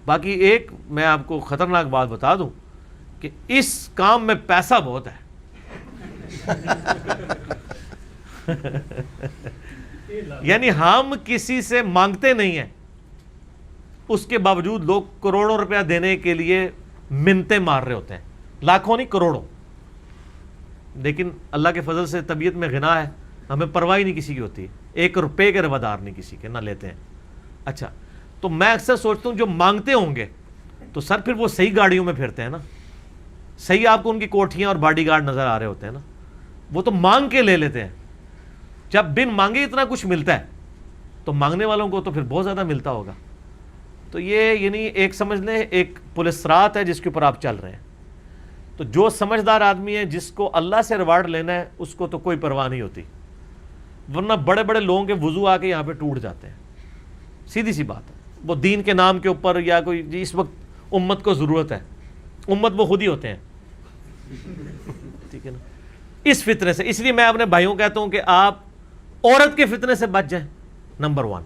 باقی ایک میں آپ کو خطرناک بات بتا دوں کہ اس کام میں پیسہ بہت ہے. یعنی ہم کسی سے مانگتے نہیں ہیں، اس کے باوجود لوگ کروڑوں روپیہ دینے کے لیے منتیں مار رہے ہوتے ہیں، لاکھوں نہیں کروڑوں. لیکن اللہ کے فضل سے طبیعت میں غنا ہے، ہمیں پرواہ نہیں کسی کی ہوتی، 1 روپے کے روادار نہیں کسی کے، نہ لیتے ہیں. اچھا تو میں اکثر سوچتا ہوں جو مانگتے ہوں گے تو سر پھر وہ صحیح گاڑیوں میں پھرتے ہیں نا، صحیح آپ کو ان کی کوٹھیاں اور باڈی گارڈ نظر آ رہے ہوتے ہیں نا. وہ تو مانگ کے لے لیتے ہیں. جب بن مانگے اتنا کچھ ملتا ہے تو مانگنے والوں کو تو پھر بہت زیادہ ملتا ہوگا. تو یہ یعنی ایک سمجھ لیں ایک پولیس رات ہے جس کے اوپر آپ چل رہے ہیں. تو جو سمجھدار آدمی ہے جس کو اللہ سے ریوارڈ لینا ہے اس کو تو کوئی پرواہ نہیں ہوتی، ورنہ بڑے بڑے لوگوں کے وضو آ کے یہاں پہ ٹوٹ جاتے ہیں. سیدھی سی بات ہے، وہ دین کے نام کے اوپر یا کوئی جی اس وقت امت کو ضرورت ہے، امت وہ خود ہی ہوتے ہیں. ٹھیک ہے نا، اس فتنے سے. اس لیے میں اپنے بھائیوں کہتا ہوں کہ آپ عورت کے فتنے سے بچ جائیں، نمبر 1.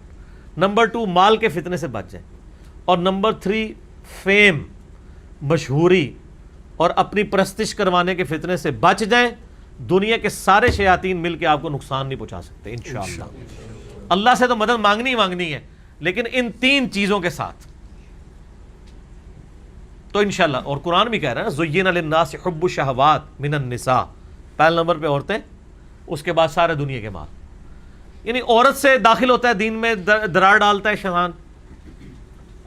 نمبر 2 مال کے فتنے سے بچ جائیں. اور نمبر 3 فیم، مشہوری اور اپنی پرستش کروانے کے فتنے سے بچ جائیں. دنیا کے سارے شیاطین مل کے آپ کو نقصان نہیں پہنچا سکتے انشاءاللہ. اللہ سے تو مدد مانگنی ہے، لیکن ان 3 چیزوں کے ساتھ تو انشاءاللہ. اور قرآن بھی کہہ رہا ہے نا زُيِّنَ لِلنَّاسِ حُبُّ الشَّهَوَاتِ مِنَ النِّسَاءِ، پہلے نمبر پہ عورتیں، اس کے بعد سارے دنیا کے مال. یعنی عورت سے داخل ہوتا ہے دین میں، درار ڈالتا ہے شیطان.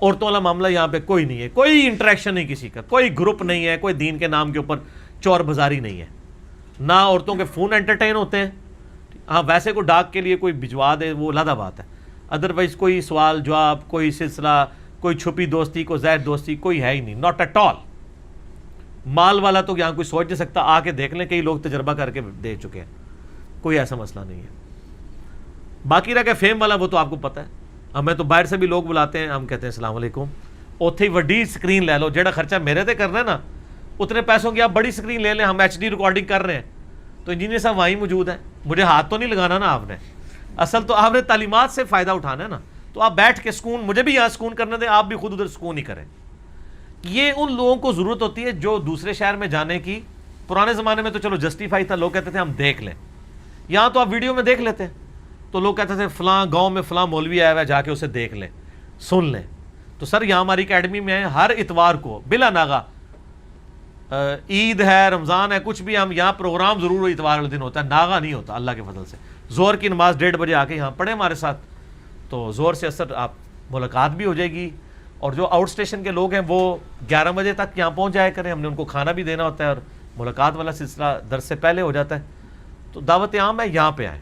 عورتوں والا معاملہ یہاں پہ کوئی نہیں ہے، کوئی انٹریکشن نہیں کسی کا، کوئی گروپ نہیں ہے، کوئی دین کے نام کے اوپر چور بازاری نہیں ہے. نہ عورتوں کے فون انٹرٹین ہوتے ہیں. ہاں ویسے کوئی ڈاک کے لیے کوئی بھجوا دے وہ علیحدہ بات ہے، ادروائز کوئی سوال جواب، کوئی سلسلہ، کوئی چھپی دوستی، کوئی زائد دوستی کوئی ہے ہی نہیں، ناٹ ایٹ آل. مال والا تو یہاں کوئی سوچ نہیں سکتا، آ کے دیکھ لیں، کئی لوگ تجربہ کر کے دے چکے ہیں، کوئی ایسا مسئلہ نہیں ہے. باقی رہ گیا فیم والا، وہ تو آپ کو پتہ ہے. ہمیں تو باہر سے بھی لوگ بلاتے ہیں، ہم کہتے ہیں السلام علیکم، اوتھے ہی وڈی سکرین لے لو، جڑا خرچہ میرے تے کرنا ہے نا اتنے پیسوں کی آپ بڑی سکرین لے لیں، ہم HD ریکارڈنگ کر رہے ہیں تو انجینئر صاحب وہیں موجود ہیں، مجھے ہاتھ تو نہیں لگانا نا آپ نے. اصل تو آپ نے تعلیمات سے فائدہ اٹھانا ہے نا، تو آپ بیٹھ کے سکون، مجھے بھی یہاں سکون کرنے دیں، آپ بھی خود ادھر سکون ہی کریں. یہ ان لوگوں کو ضرورت ہوتی ہے جو دوسرے شہر میں جانے کی. پرانے زمانے میں تو چلو جسٹیفائی تھا، لوگ کہتے تھے ہم دیکھ لیں، یہاں تو آپ ویڈیو میں دیکھ لیتے ہیں، تو لوگ کہتے تھے فلاں گاؤں میں فلاں مولوی آیا ہوا ہے، جا کے اسے دیکھ لیں، سن لیں. تو سر یہاں ہماری اکیڈمی میں ہر اتوار کو بلا ناغا، عید ہے، رمضان ہے، کچھ بھی، ہم یہاں پروگرام ضرور اتوار والے دن ہوتا ہے، ناغا نہیں ہوتا اللہ کے فضل سے. زہر کی نماز 1:30 بجے آ کے یہاں پڑھیں ہمارے ساتھ، تو زہر سے اثر آپ ملاقات بھی ہو جائے گی. اور جو آؤٹ اسٹیشن کے لوگ ہیں وہ 11 بجے تک یہاں پہنچ جایا کریں، ہم نے ان کو کھانا بھی دینا ہوتا ہے اور ملاقات والا سلسلہ درس سے پہلے ہو جاتا ہے. تو دعوت عام ہے، یہاں پہ آئیں.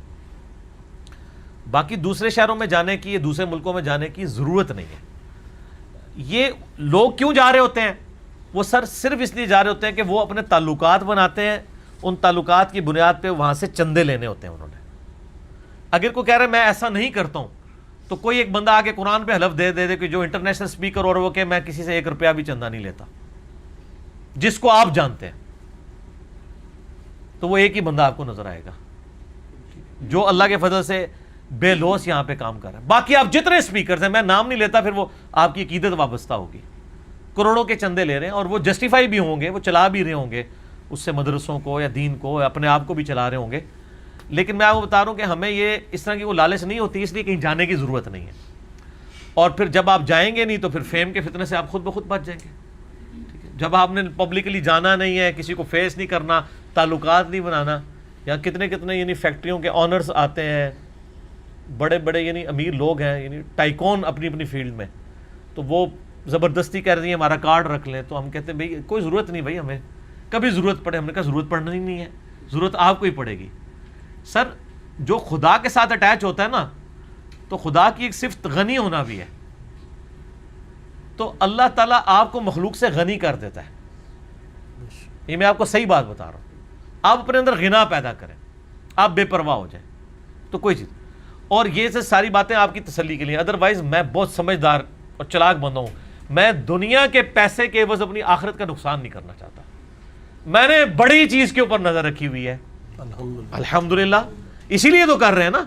باقی دوسرے شہروں میں جانے کی، دوسرے ملکوں میں جانے کی ضرورت نہیں ہے. یہ لوگ کیوں جا رہے ہوتے ہیں؟ وہ سر صرف اس لیے جا رہے ہوتے ہیں کہ وہ اپنے تعلقات بناتے ہیں، ان تعلقات کی بنیاد پہ وہاں سے چندے لینے ہوتے ہیں انہوں نے. اگر کوئی کہہ رہا ہے میں ایسا نہیں کرتا ہوں، تو کوئی ایک بندہ آگے قرآن پہ حلف دے کہ جو انٹرنیشنل سپیکر اور وہ کہ میں کسی سے 1 روپیہ بھی چندہ نہیں لیتا، جس کو آپ جانتے ہیں، تو وہ ایک ہی بندہ آپ کو نظر آئے گا جو اللہ کے فضل سے بے لوس یہاں پہ کام کر رہے ہیں. باقی آپ جتنے سپیکرز ہیں، میں نام نہیں لیتا، پھر وہ آپ کی عقیدت وابستہ ہوگی. کروڑوں کے چندے لے رہے ہیں اور وہ جسٹیفائی بھی ہوں گے، وہ چلا بھی رہے ہوں گے اس سے مدرسوں کو یا دین کو، یا اپنے آپ کو بھی چلا رہے ہوں گے. لیکن میں آپ کو بتا رہا ہوں کہ ہمیں یہ اس طرح کی وہ لالچ نہیں ہوتی، اس لیے کہیں جانے کی ضرورت نہیں ہے. اور پھر جب آپ جائیں گے نہیں تو پھر فیم کے فتنے سے آپ خود بخود بچ جائیں گے. ٹھیک ہے، جب آپ نے پبلکلی جانا نہیں ہے، کسی کو فیس نہیں کرنا، تعلقات نہیں بنانا. یا کتنے یعنی فیکٹریوں کے آنرز آتے ہیں، بڑے بڑے یعنی امیر لوگ ہیں، یعنی ٹائکون اپنی اپنی فیلڈ میں، تو وہ زبردستی کہہ رہی ہیں ہمارا کارڈ رکھ لیں. تو ہم کہتے ہیں بھائی کوئی ضرورت نہیں، بھائی ہمیں کبھی ضرورت پڑے. ہم نے کہا ضرورت پڑنا ہی نہیں ہے، ضرورت آپ کو ہی پڑے گی. سر جو خدا کے ساتھ اٹیچ ہوتا ہے نا، تو خدا کی ایک صفت غنی ہونا بھی ہے. تو اللہ تعالیٰ آپ کو مخلوق سے غنی کر دیتا ہے. یہ میں آپ کو صحیح بات بتا رہا ہوں. آپ اپنے اندر غنا پیدا کریں، آپ بے پرواہ ہو جائیں تو کوئی چیز. اور یہ سے ساری باتیں آپ کی تسلی کے لیے. ادروائز میں بہت سمجھدار اور چلاک بندہ ہوں. میں دنیا کے پیسے کے عوض اپنی آخرت کا نقصان نہیں کرنا چاہتا. میں نے بڑی چیز کے اوپر نظر رکھی ہوئی ہے الحمدللہ. اسی لیے تو کر رہے ہیں نا،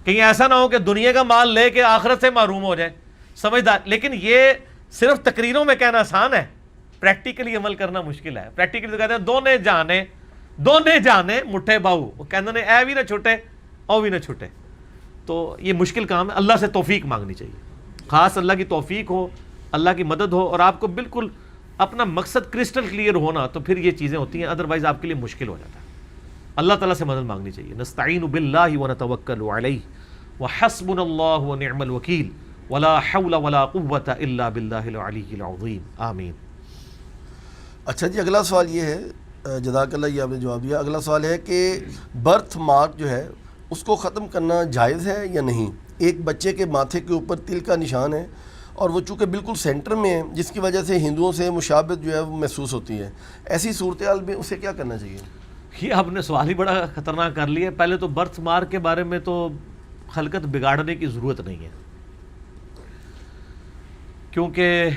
کہیں ایسا نہ ہو کہ دنیا کا مال لے کے آخرت سے محروم ہو جائے. سمجھدار. لیکن یہ صرف تقریروں میں کہنا آسان ہے، پریکٹیکلی عمل کرنا مشکل ہے. پریکٹیکلی تو کہتے ہیں دونے جانے مٹھے باؤ، وہ کہتے ہیں اے بھی نہ چھوٹے او بھی نہ چھوٹے. تو یہ مشکل کام ہے. اللہ سے توفیق مانگنی چاہیے، خاص اللہ کی توفیق ہو، اللہ کی مدد ہو، اور آپ کو بالکل اپنا مقصد کرسٹل کلیئر ہونا، تو پھر یہ چیزیں ہوتی ہیں. ادروائز آپ کے لیے مشکل ہو جاتا ہے. اللہ تعالیٰ سے مدد مانگنی چاہیے. نستعین باللہ ونتوکل علیہ وحسبنا اللہ ونعم الوکیل ولا حول ولا قوة الا باللہ العلی العظیم. آمین. اچھا جی، اگلا سوال یہ ہے، جزاک اللہ، یہ آپ نے جواب دیا. اگلا سوال ہے کہ برتھ مارک جو ہے اس کو ختم کرنا جائز ہے یا نہیں؟ ایک بچے کے ماتھے کے اوپر تل کا نشان ہے اور وہ چونکہ بالکل سینٹر میں ہے، جس کی وجہ سے ہندوؤں سے مشابہت جو ہے وہ محسوس ہوتی ہے. ایسی صورتحال میں اسے کیا کرنا چاہیے؟ یہ آپ نے سوال ہی بڑا خطرناک کر لیا. پہلے تو برتھ مارک کے بارے میں تو خلقت بگاڑنے کی ضرورت نہیں ہے، کیونکہ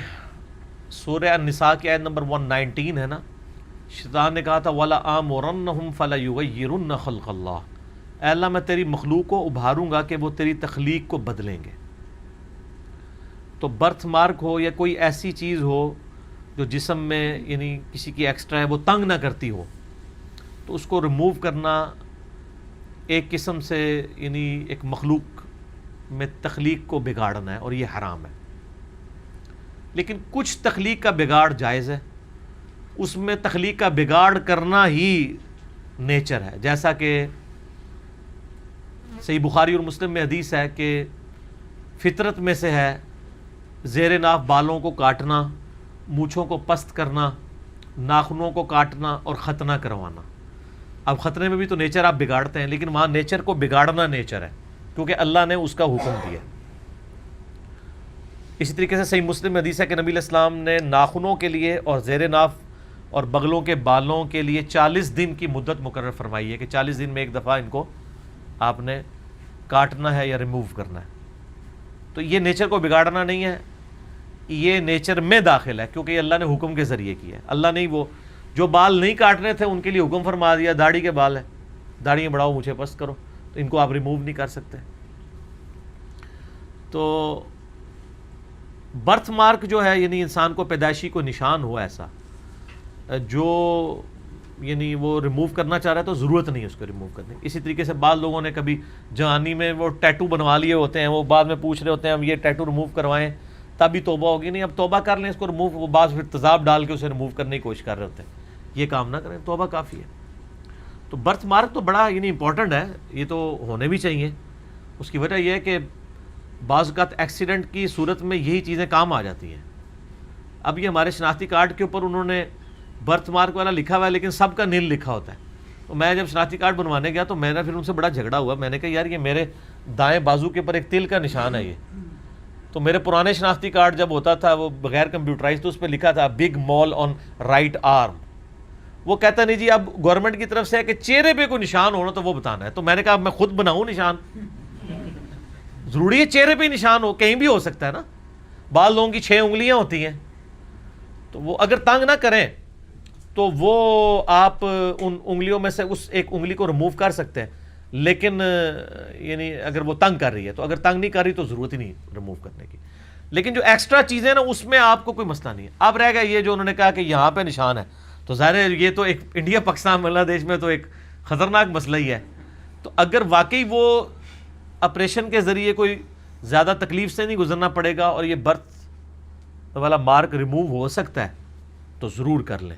سورہ النساء کی آیت نمبر 119 ہے نا. شیطان نے کہا تھا وَلَآمُرَنَّهُمْ فَلَيُغَيِّرُنَّ خَلْقَ اللَّهِ، اے اللہ میں تیری مخلوق کو ابھاروں گا کہ وہ تیری تخلیق کو بدلیں گے. تو برتھ مارک ہو یا کوئی ایسی چیز ہو جو جسم میں یعنی کسی کی ایکسٹرا ہے، وہ تنگ نہ کرتی ہو، تو اس کو ریموو کرنا ایک قسم سے یعنی ایک مخلوق میں تخلیق کو بگاڑنا ہے، اور یہ حرام ہے. لیکن کچھ تخلیق کا بگاڑ جائز ہے، اس میں تخلیق کا بگاڑ کرنا ہی نیچر ہے. جیسا کہ صحیح بخاری اور مسلم میں حدیث ہے کہ فطرت میں سے ہے زیر ناف بالوں کو کاٹنا، مونچھوں کو پست کرنا، ناخنوں کو کاٹنا اور ختنہ کروانا. اب ختنے میں بھی تو نیچر آپ بگاڑتے ہیں، لیکن وہاں نیچر کو بگاڑنا نیچر ہے، کیونکہ اللہ نے اس کا حکم دیا. اسی طریقے سے صحیح مسلم میں حدیث ہے کہ نبی علیہ السلام نے ناخنوں کے لیے اور زیر ناف اور بغلوں کے بالوں کے لیے 40 دن کی مدت مقرر فرمائی ہے کہ 40 دن میں ایک دفعہ ان کو آپ نے کاٹنا ہے یا ریموو کرنا ہے. تو یہ نیچر کو بگاڑنا نہیں ہے، یہ نیچر میں داخل ہے، کیونکہ یہ اللہ نے حکم کے ذریعے کیا ہے. اللہ نے وہ جو بال نہیں کاٹنے تھے ان کے لیے حکم فرما دیا. داڑھی کے بال ہیں، داڑھیاں بڑھاؤ، مجھے پست کرو، تو ان کو آپ ریموو نہیں کر سکتے. تو برتھ مارک جو ہے یعنی انسان کو پیدائشی کو نشان ہو ایسا جو یعنی وہ ریموو کرنا چاہ رہا ہے، تو ضرورت نہیں ہے اس کو ریموو کرنے. اسی طریقے سے بعض لوگوں نے کبھی جوانی میں وہ ٹیٹو بنوا لیے ہوتے ہیں، وہ بعد میں پوچھ رہے ہوتے ہیں ہم یہ ٹیٹو ریموو کروائیں تب ہی توبہ ہوگی. نہیں، اب توبہ کر لیں اس کو ریموو، وہ بعض پھر تیزاب ڈال کے اسے ریموو کرنے کی کوشش کر رہے ہوتے ہیں. یہ کام نہ کریں، توبہ کافی ہے. تو برتھ مارک تو بڑا یعنی امپورٹنٹ ہے، یہ تو ہونے بھی چاہیے. اس کی وجہ یہ ہے کہ بعض اوقات ایکسیڈنٹ کی صورت میں یہی چیزیں کام آ جاتی ہیں. اب یہ ہمارے شناختی کارڈ کے اوپر انہوں نے برتھ مارک والا لکھا ہوا ہے، لیکن سب کا نیل لکھا ہوتا ہے. تو میں جب شناختی کارڈ بنوانے گیا تو میں نے پھر ان سے بڑا جھگڑا ہوا. میں نے کہا یار یہ میرے دائیں بازو کے اوپر ایک تل کا نشان ہے یہ. تو میرے پرانے شناختی کارڈ جب ہوتا تھا وہ بغیر کمپیوٹرائز، تو اس پہ لکھا تھا بگ مال آن رائٹ آرم. وہ کہتا نہیں جی اب گورنمنٹ کی طرف سے ہے کہ چہرے پہ کوئی نشان ہونا تو وہ بتانا ہے. تو میں نے کہا میں خود بناؤں نشان؟ ضروری ہے چہرے پہ نشان ہو؟ کہیں بھی ہو سکتا ہے نا. بعض لوگوں کی 6 انگلیاں ہوتی ہیں، تو وہ اگر تنگ نہ کریں تو وہ آپ ان انگلیوں میں سے اس ایک انگلی کو ریموو کر سکتے ہیں. لیکن یعنی اگر وہ تنگ کر رہی ہے، تو اگر تنگ نہیں کر رہی تو ضرورت ہی نہیں ریموو کرنے کی. لیکن جو ایکسٹرا چیزیں نا اس میں آپ کو کوئی مسئلہ نہیں ہے. اب رہ گیا یہ جو انہوں نے کہا کہ یہاں پہ نشان ہے، تو ظاہر ہے یہ تو ایک انڈیا پاکستان بنگلہ دیش میں تو ایک خطرناک مسئلہ ہی ہے. تو اگر واقعی وہ آپریشن کے ذریعے کوئی زیادہ تکلیف سے نہیں گزرنا پڑے گا اور یہ برتھ والا مارک ریموو ہو سکتا ہے تو ضرور کر لیں.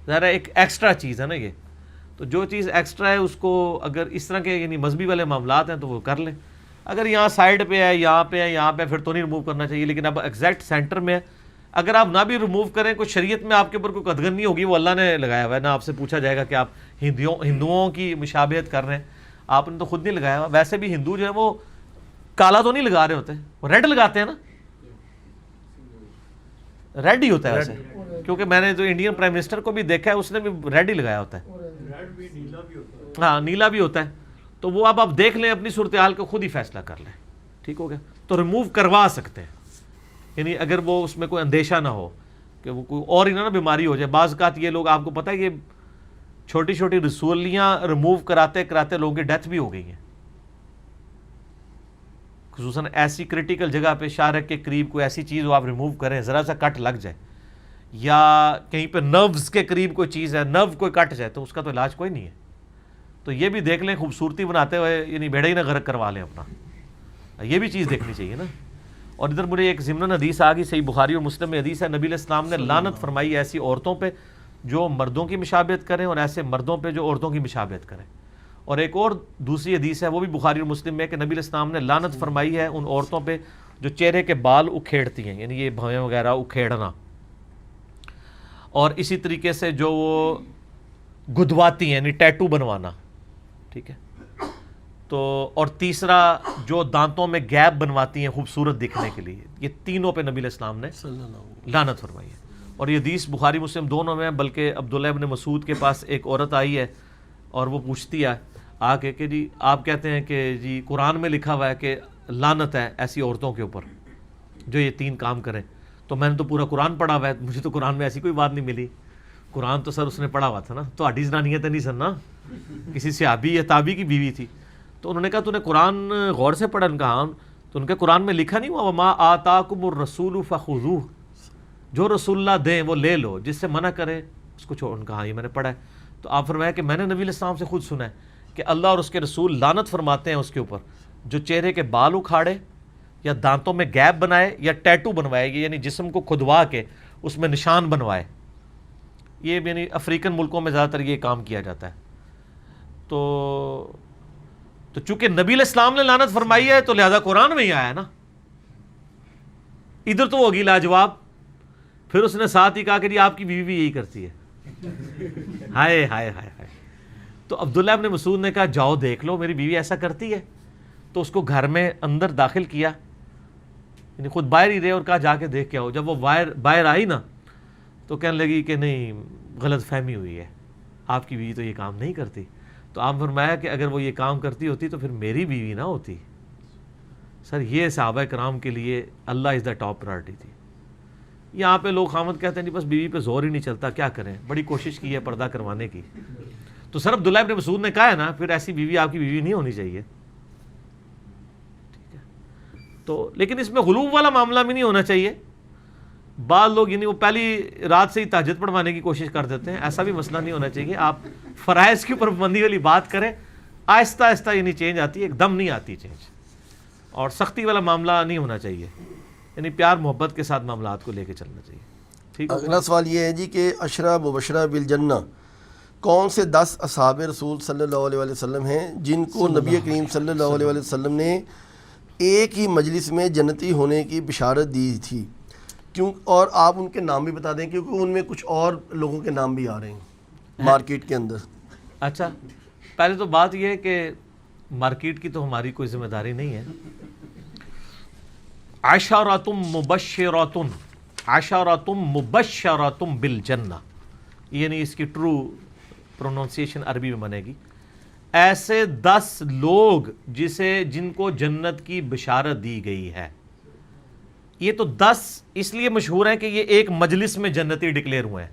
ظاہر ہے ایک ایکسٹرا چیز ہے نا یہ. تو جو چیز ایکسٹرا ہے اس کو اگر اس طرح کے یعنی مذہبی والے معاملات ہیں تو وہ کر لیں. اگر یہاں سائڈ پہ ہے، یہاں پہ ہے، یہاں پہ، پھر تو نہیں ریموو کرنا چاہیے. لیکن اب ایگزیکٹ سینٹر میں ہے، اگر آپ نہ بھی ریموو کریں، کوئی شریعت میں آپ کے اوپر کوئی قدغن نہیں ہوگی، وہ اللہ نے لگایا ہوا ہے. نہ آپ سے پوچھا جائے گا کہ آپ ہندوؤں کی مشابہت کر رہے ہیں، آپ نے تو خود نہیں لگایا ہوا. ویسے بھی ہندو جو ہے وہ کالا تو نہیں لگا رہے ہوتے، وہ ریڈ لگاتے ہیں نا. ریڈ ہی ہوتا ہے ویسے، کیونکہ میں نے جو انڈین پرائم منسٹر کو بھی دیکھا ہے اس نے بھی ریڈ ہی لگایا ہوتا ہے. ہاں نیلا بھی ہوتا ہے. تو وہ اب آپ دیکھ لیں اپنی صورتحال کو، خود ہی فیصلہ کر لیں. ٹھیک ہو گیا؟ تو ریموو کروا سکتے ہیں، یعنی اگر وہ اس میں کوئی اندیشہ نہ ہو کہ وہ کوئی اور ہی نہ بیماری ہو جائے. بعض اوقات یہ لوگ، آپ کو پتہ ہے یہ چھوٹی چھوٹی رسولیاں ریموو کراتے کراتے لوگوں کی ڈیتھ بھی ہو گئی ہیں. خصوصاً ایسی کرٹیکل جگہ پہ شارک کے قریب کوئی ایسی چیز وہ آپ ریموو کریں، ذرا سا کٹ لگ جائے، یا کہیں پہ نروز کے قریب کوئی چیز ہے، نرو کوئی کٹ جائے، تو اس کا تو علاج کوئی نہیں ہے. تو یہ بھی دیکھ لیں خوبصورتی بناتے ہوئے، یعنی بیڑا ہی نہ غرق کروا لیں اپنا، یہ بھی چیز دیکھنی چاہیے نا. اور ادھر مجھے ایک ضمن حدیث آ گئی، صحیح بخاری اور مسلم میں حدیث ہے، نبی علیہ السلام نے لعنت فرمائی ہے ایسی عورتوں پہ جو مردوں کی مشابہت کریں، اور ایسے مردوں پہ جو عورتوں کی مشابہت کریں. اور ایک اور دوسری حدیث ہے، وہ بھی بخاری اور مسلم میں، کہ نبی علیہ السلام نے لعنت فرمائی ہے ان عورتوں پہ جو چہرے کے بال اکھیڑتی ہیں، یعنی یہ بھویں وغیرہ اکھیڑنا، اور اسی طریقے سے جو وہ گدواتی ہیں، یعنی ٹیٹو بنوانا. ٹھیک ہے. تو اور تیسرا جو دانتوں میں گیپ بنواتی ہیں خوبصورت دکھنے کے لیے، یہ تینوں پہ نبی علیہ السلام نے لعنت فرمائی ہے. اور یہ حدیث بخاری مسلم دونوں میں، بلکہ عبداللہ ابن مسعود کے پاس ایک عورت آئی ہے اور وہ پوچھتی ہے آ کے کہ جی آپ کہتے ہیں کہ جی قرآن میں لکھا ہوا ہے کہ لعنت ہے ایسی عورتوں کے اوپر جو یہ 3 کام کریں. تو میں نے تو پورا قرآن پڑھا ہوا ہے، مجھے تو قرآن میں ایسی کوئی بات نہیں ملی. قرآن تو سر اس نے پڑھا ہوا تھا نا، تو ہڈی زنانیت نہیں سر نا، کسی صحابی یا تابعی کی بیوی تھی. تو انہوں نے کہا تو نے قرآن غور سے پڑھا؟ ان کا ہاں. تو ان کے قرآن میں لکھا نہیں ہوا وما آتاکم الرسول فخذوہ، جو رسول اللہ دیں وہ لے لو، جس سے منع کرے اس کو چھوڑ. ان کا ہاں یہ میں نے پڑھا ہے. تو آپ فرمایا کہ میں نے نبی علیہ السلام سے خود سنا ہے کہ اللہ اور اس کے رسول لعنت فرماتے ہیں اس کے اوپر جو چہرے کے بال اکھاڑے، یا دانتوں میں گیپ بنائے، یا ٹیٹو بنوائے، یعنی جسم کو کھدوا کے اس میں نشان بنوائے. یہ یعنی افریقن ملکوں میں زیادہ تر یہ کام کیا جاتا ہے. تو چونکہ نبی علیہ السلام نے لعنت فرمائی ہے تو لہذا قرآن میں ہی آیا ہے نا. ادھر تو ہوگی لاجواب. پھر اس نے ساتھ ہی کہا کہ جی آپ کی بیوی بھی یہی کرتی ہے. ہائے ہائے ہائے ہائے. تو عبداللہ ابن مسعود نے کہا جاؤ دیکھ لو میری بیوی ایسا کرتی ہے. تو اس کو گھر میں اندر داخل کیا، یعنی خود باہر ہی رہے، اور کہا جا کے دیکھ کے آؤ. جب وہ باہر آئی نا تو کہنے لگی کہ نہیں غلط فہمی ہوئی ہے، آپ کی بیوی تو یہ کام نہیں کرتی. تو آپ فرمایا کہ اگر وہ یہ کام کرتی ہوتی تو پھر میری بیوی نہ ہوتی. سر یہ صحابہ کرام کے لیے اللہ از دا ٹاپ پرائرٹی تھی. یہاں پہ لوگ خامد کہتے ہیں جی بس بیوی پہ زور ہی نہیں چلتا، کیا کریں، بڑی کوشش کی ہے پردہ کروانے کی. تو سر عبداللہ ابن مسعود نے کہا ہے نا پھر ایسی بیوی آپ کی بیوی نہیں ہونی چاہیے. ٹھیک ہے. تو لیکن اس میں غلو والا معاملہ بھی نہیں ہونا چاہیے. بعض لوگ یعنی وہ پہلی رات سے ہی تہجد پڑھوانے کی کوشش کر دیتے ہیں، ایسا بھی مسئلہ نہیں ہونا چاہیے. آپ فرائض کے اوپر پابندی والی بات کریں، آہستہ آہستہ یعنی چینج آتی ہے، ایک دم نہیں آتی چینج. اور سختی والا معاملہ نہیں ہونا چاہیے، یعنی پیار محبت کے ساتھ معاملات کو لے کے چلنا چاہیے. ٹھیک ہے. اگلا سوال یہ ہے جی کہ عشرہ مبشرہ بالجنہ کون سے 10 اصحاب رسول صلی اللہ علیہ وسلم ہیں جن کو نبی کریم صلی اللہ علیہ وسلم نے ایک ہی مجلس میں جنتی ہونے کی بشارت دی تھی؟ کیوں؟ اور آپ ان کے نام بھی بتا دیں کیونکہ ان میں کچھ اور لوگوں کے نام بھی آ رہے ہیں مارکیٹ کے اندر. اچھا، پہلے تو بات یہ ہے کہ مارکیٹ کی تو ہماری کوئی ذمہ داری نہیں ہے. عشرۃ مبشرۃ، عشرۃ مبشرۃ بالجنہ، یعنی اس کی ٹرو پروننسیشن عربی میں بنے گی ایسے 10 لوگ جن کو جنت کی بشارت دی گئی ہے. یہ تو 10 اس لیے مشہور ہیں کہ یہ ایک مجلس میں جنتی ڈکلیئر ہوئے ہیں.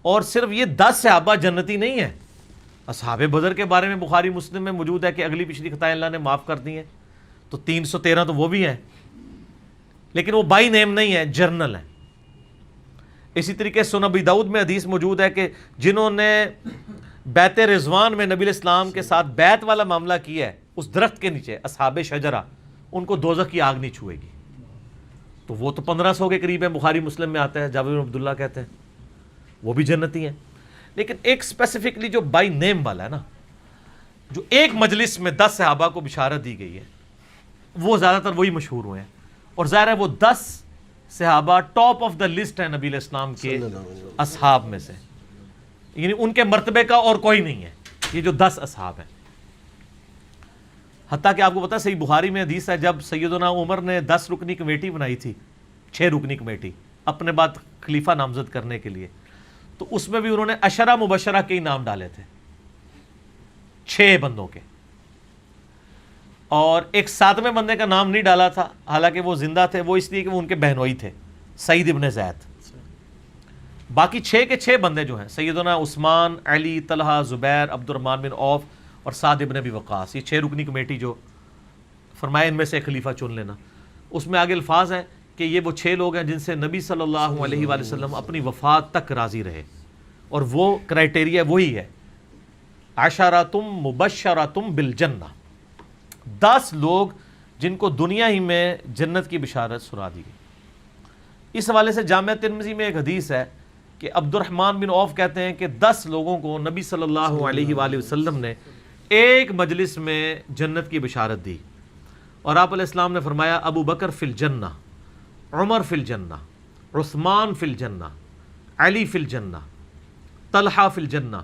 اور صرف یہ 10 صحابہ جنتی نہیں ہیں. اصحاب بدر کے بارے میں بخاری مسلم میں موجود ہے کہ اگلی پچھلی خطائیں اللہ نے معاف کر دی ہیں، تو 313 تو وہ بھی ہیں، لیکن وہ بائی نیم نہیں ہے، جرنل ہیں. اسی طریقے سنن ابی داؤد میں حدیث موجود ہے کہ جنہوں نے بیت رضوان میں نبی علیہ السلام کے ساتھ بیعت والا معاملہ کیا ہے اس درخت کے نیچے، اصحاب شجرہ، ان کو دوزخ کی آگ نہیں چھوئے گی. تو وہ تو 1500 کے قریب ہیں، بخاری مسلم میں آتا ہے، جابر بن عبداللہ کہتے ہیں وہ بھی جنتی ہیں. لیکن ایک اسپیسیفکلی جو بائی نیم والا ہے نا، جو ایک مجلس میں 10 صحابہ کو بشارت دی گئی ہے، وہ زیادہ تر وہی مشہور ہوئے ہیں. اور ظاہر ہے وہ 10 صحابہ ٹاپ آف دا لسٹ ہیں نبی علیہ السلام کے اصحاب میں سے، یعنی ان کے مرتبے کا اور کوئی نہیں ہے یہ جو 10 اصحاب ہیں. حتیٰ کہ آپ کو پتا ہے صحیح بخاری میں حدیث ہے جب سیدنا عمر نے 10 رکنی کمیٹی بنائی تھی، 6 رکنی کمیٹی اپنے بعد خلیفہ نامزد کرنے کے لیے، تو اس میں بھی انہوں نے عشرہ مبشرہ کے ہی نام ڈالے تھے 6 بندوں کے، اور ایک 7ویں بندے کا نام نہیں ڈالا تھا حالانکہ وہ زندہ تھے، وہ اس لیے کہ وہ ان کے بہنوئی تھے، سعید ابن زید. باقی 6 کے 6 بندے جو ہیں سیدنا عثمان، علی، طلحہ، زبیر، عبد الرحمن بن عوف اور سعد ابن ابی وقاص، یہ 6 رکنی کمیٹی جو فرمایا ان میں سے ایک خلیفہ چن لینا. اس میں آگے الفاظ ہیں کہ یہ وہ 6 لوگ ہیں جن سے نبی صلی اللہ علیہ وآلہ وسلم اپنی وفات تک راضی رہے, اور وہ کرائٹیریا وہی ہے, عشرۃ مبشرۃ بالجنہ, 10 لوگ جن کو دنیا ہی میں جنت کی بشارت سنا دی گئی. اس حوالے سے جامعہ ترمذی میں ایک حدیث ہے کہ عبد الرحمن بن عوف کہتے ہیں کہ 10 لوگوں کو نبی صلی اللہ علیہ وآلہ وسلم نے ایک مجلس میں جنت کی بشارت دی, اور آپ علیہ السلام نے فرمایا ابو بکر فی الجنہ, عمر فی الجنہ, عثمان فی الجنہ, علی فی الجنہ, طلحہ فی الجنہ,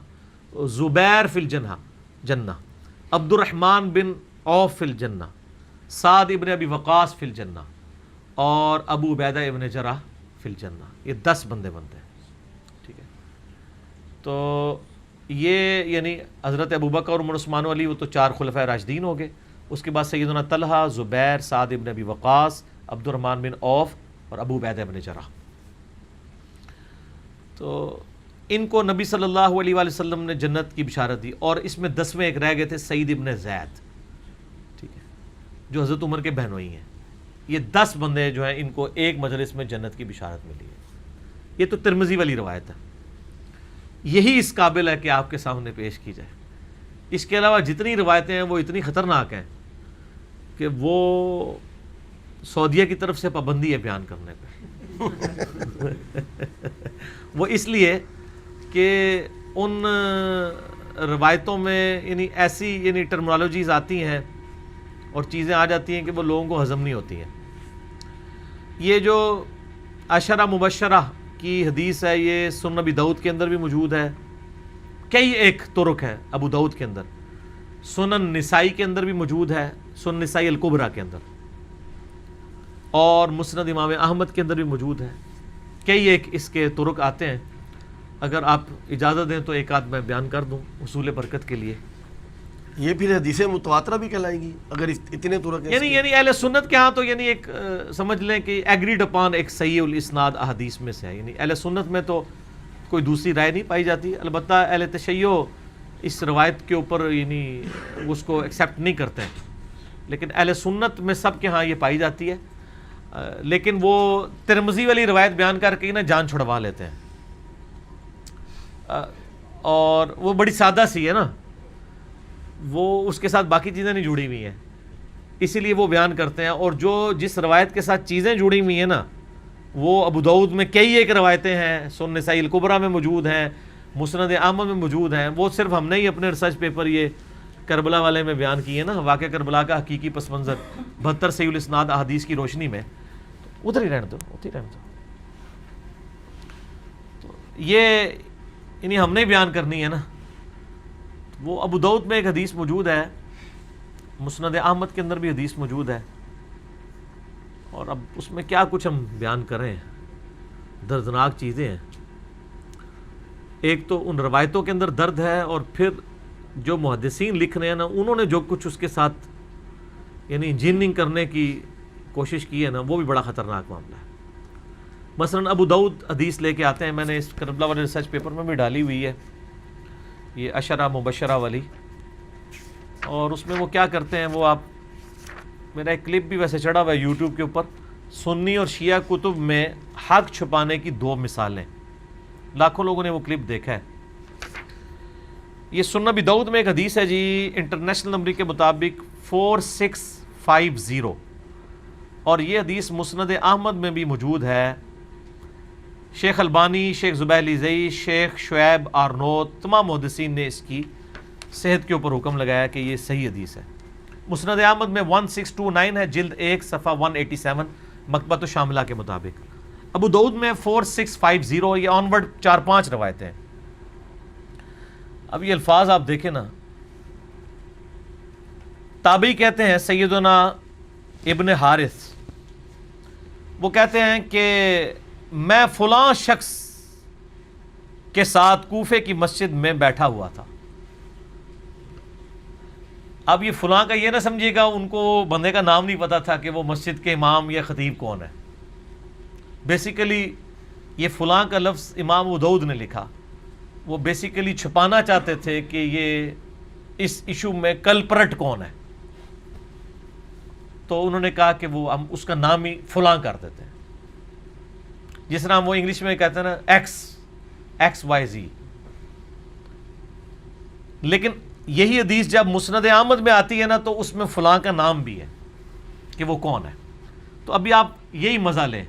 زبیر فی الجنہ, عبد الرحمن بن عوف فی الجنہ, سعد ابن ابی وقاص فی الجنہ, اور ابو عبیدہ ابن جراح فی الجنہ. یہ 10 بندے بنتے ہیں. ٹھیک ہے, تو یہ یعنی حضرت ابوبکر اور عمر عثمان و علی وہ تو 4 خلفائے راشدین ہو گئے. اس کے بعد سیدنا طلحہ, زبیر, سعد ابن ابی وقاص, عبد الرحمن بن عوف اور ابو عبیدہ ابن جراح. تو ان کو نبی صلی اللہ علیہ وآلہ وسلم نے جنت کی بشارت دی, اور اس میں 10ویں ایک رہ گئے تھے سعید ابن زید, ٹھیک ہے, جو حضرت عمر کے بہنوئی ہیں. یہ 10 بندے جو ہیں ان کو ایک مجلس میں جنت کی بشارت ملی ہے. یہ تو ترمذی والی روایت ہے, یہی اس قابل ہے کہ آپ کے سامنے پیش کی جائے. اس کے علاوہ جتنی روایتیں ہیں وہ اتنی خطرناک ہیں کہ وہ سعودیہ کی طرف سے پابندی ہے بیان کرنے پہ. وہ اس لیے کہ ان روایتوں میں یعنی ایسی یعنی ٹرمنالوجیز آتی ہیں اور چیزیں آ جاتی ہیں کہ وہ لوگوں کو ہضم نہیں ہوتی ہیں. یہ جو عشرہ مبشرہ کی حدیث ہے یہ سنن ابی داؤد کے اندر بھی موجود ہے, کئی ایک طرق ہے ابو داؤد کے اندر, سنن نسائی کے اندر بھی موجود ہے, سنن نسائی الکبریٰ کے اندر, اور مسند امام احمد کے اندر بھی موجود ہے. کئی ایک اس کے طرق آتے ہیں. اگر آپ اجازت دیں تو ایک آدھ میں بیان کر دوں حصول برکت کے لیے. یہ پھر حدیث متواترہ بھی کہلائیں گی اگر اتنے طرق ہیں. یعنی اہل سنت کے ہاں تو یعنی ایک سمجھ لیں کہ ایگریڈ اپان ایک صحیح الاسناد احادیث میں سے ہے. یعنی اہل سنت میں تو کوئی دوسری رائے نہیں پائی جاتی. البتہ اہل تشیع اس روایت کے اوپر یعنی اس کو ایکسیپٹ نہیں کرتے ہیں, لیکن اہل سنت میں سب کے ہاں یہ پائی جاتی ہے. لیکن وہ ترمذی والی روایت بیان کر کے نا جان چھڑوا لیتے ہیں, اور وہ بڑی سادہ سی ہے نا, وہ اس کے ساتھ باقی چیزیں نہیں جڑی ہوئی ہیں, اسی لیے وہ بیان کرتے ہیں. اور جو جس روایت کے ساتھ چیزیں جڑی ہوئی ہیں نا وہ ابو داؤد میں کئی ایک روایتیں ہیں, سنن نسائی الکبریٰ میں موجود ہیں, مسند احمد میں موجود ہیں. وہ صرف ہم نے ہی اپنے ریسرچ پیپر یہ کربلا والے میں بیان کیے نا, واقعہ کربلا کا حقیقی پس منظر 72 صحیح الاسناد احادیث کی روشنی میں. ادھر ہی رہنے دو, ادھر ہی رہنے دو. تو یہ یعنی ہم نے بیان کرنی ہے نا. وہ ابو داؤد میں ایک حدیث موجود ہے, مسند احمد کے اندر بھی حدیث موجود ہے, اور اب اس میں کیا کچھ ہم بیان کریں, دردناک چیزیں ہیں. ایک تو ان روایتوں کے اندر درد ہے, اور پھر جو محدثین لکھ رہے ہیں نا انہوں نے جو کچھ اس کے ساتھ یعنی انجینئرنگ کرنے کی کوشش کی ہے نا وہ بھی بڑا خطرناک معاملہ ہے. مثلا ابو داؤد حدیث لے کے آتے ہیں, میں نے اس کربلا والے ریسرچ پیپر میں بھی ڈالی ہوئی ہے یہ عشرہ مبشرہ والی, اور اس میں وہ کیا کرتے ہیں, وہ آپ میرا ایک کلپ بھی ویسے چڑھا ہوا ہے یوٹیوب کے اوپر, سنی اور شیعہ کتب میں حق چھپانے کی 2 مثالیں. لاکھوں لوگوں نے وہ کلپ دیکھا ہے. یہ سنن ابی داؤد میں ایک حدیث ہے جی, انٹرنیشنل نمبر کے مطابق 4650, اور یہ حدیث مسند احمد میں بھی موجود ہے. شیخ البانی, شیخ زبیح زئی, شیخ شعیب آرنوت, تمام محدثین نے اس کی صحت کے اوپر حکم لگایا کہ یہ صحیح حدیث ہے. مسند احمد میں 1629 ہے, جلد 1 صفحہ 187 مکتبۃ الشاملہ کے مطابق. ابو داؤد میں 4650, یہ آن ورڈ 4-5 روایتیں ہیں. اب یہ الفاظ آپ دیکھیں نا, تابعی کہتے ہیں سیدنا ابن حارث, وہ کہتے ہیں کہ میں فلاں شخص کے ساتھ کوفے کی مسجد میں بیٹھا ہوا تھا. اب یہ فلاں کا یہ نہ سمجھیے گا ان کو بندے کا نام نہیں پتا تھا کہ وہ مسجد کے امام یا خطیب کون ہے. بیسیکلی یہ فلاں کا لفظ امام ابو داؤد نے لکھا, وہ بیسیکلی چھپانا چاہتے تھے کہ یہ اس ایشو میں کلپرٹ کون ہے. تو انہوں نے کہا کہ وہ ہم اس کا نام ہی فلاں کر دیتے ہیں، جس طرح وہ انگلش میں کہتے ہیں نا ایکس وائی زی. لیکن یہی حدیث جب مسند احمد میں آتی ہے نا تو اس میں فلاں کا نام بھی ہے کہ وہ کون ہے. تو ابھی آپ یہی مزہ لیں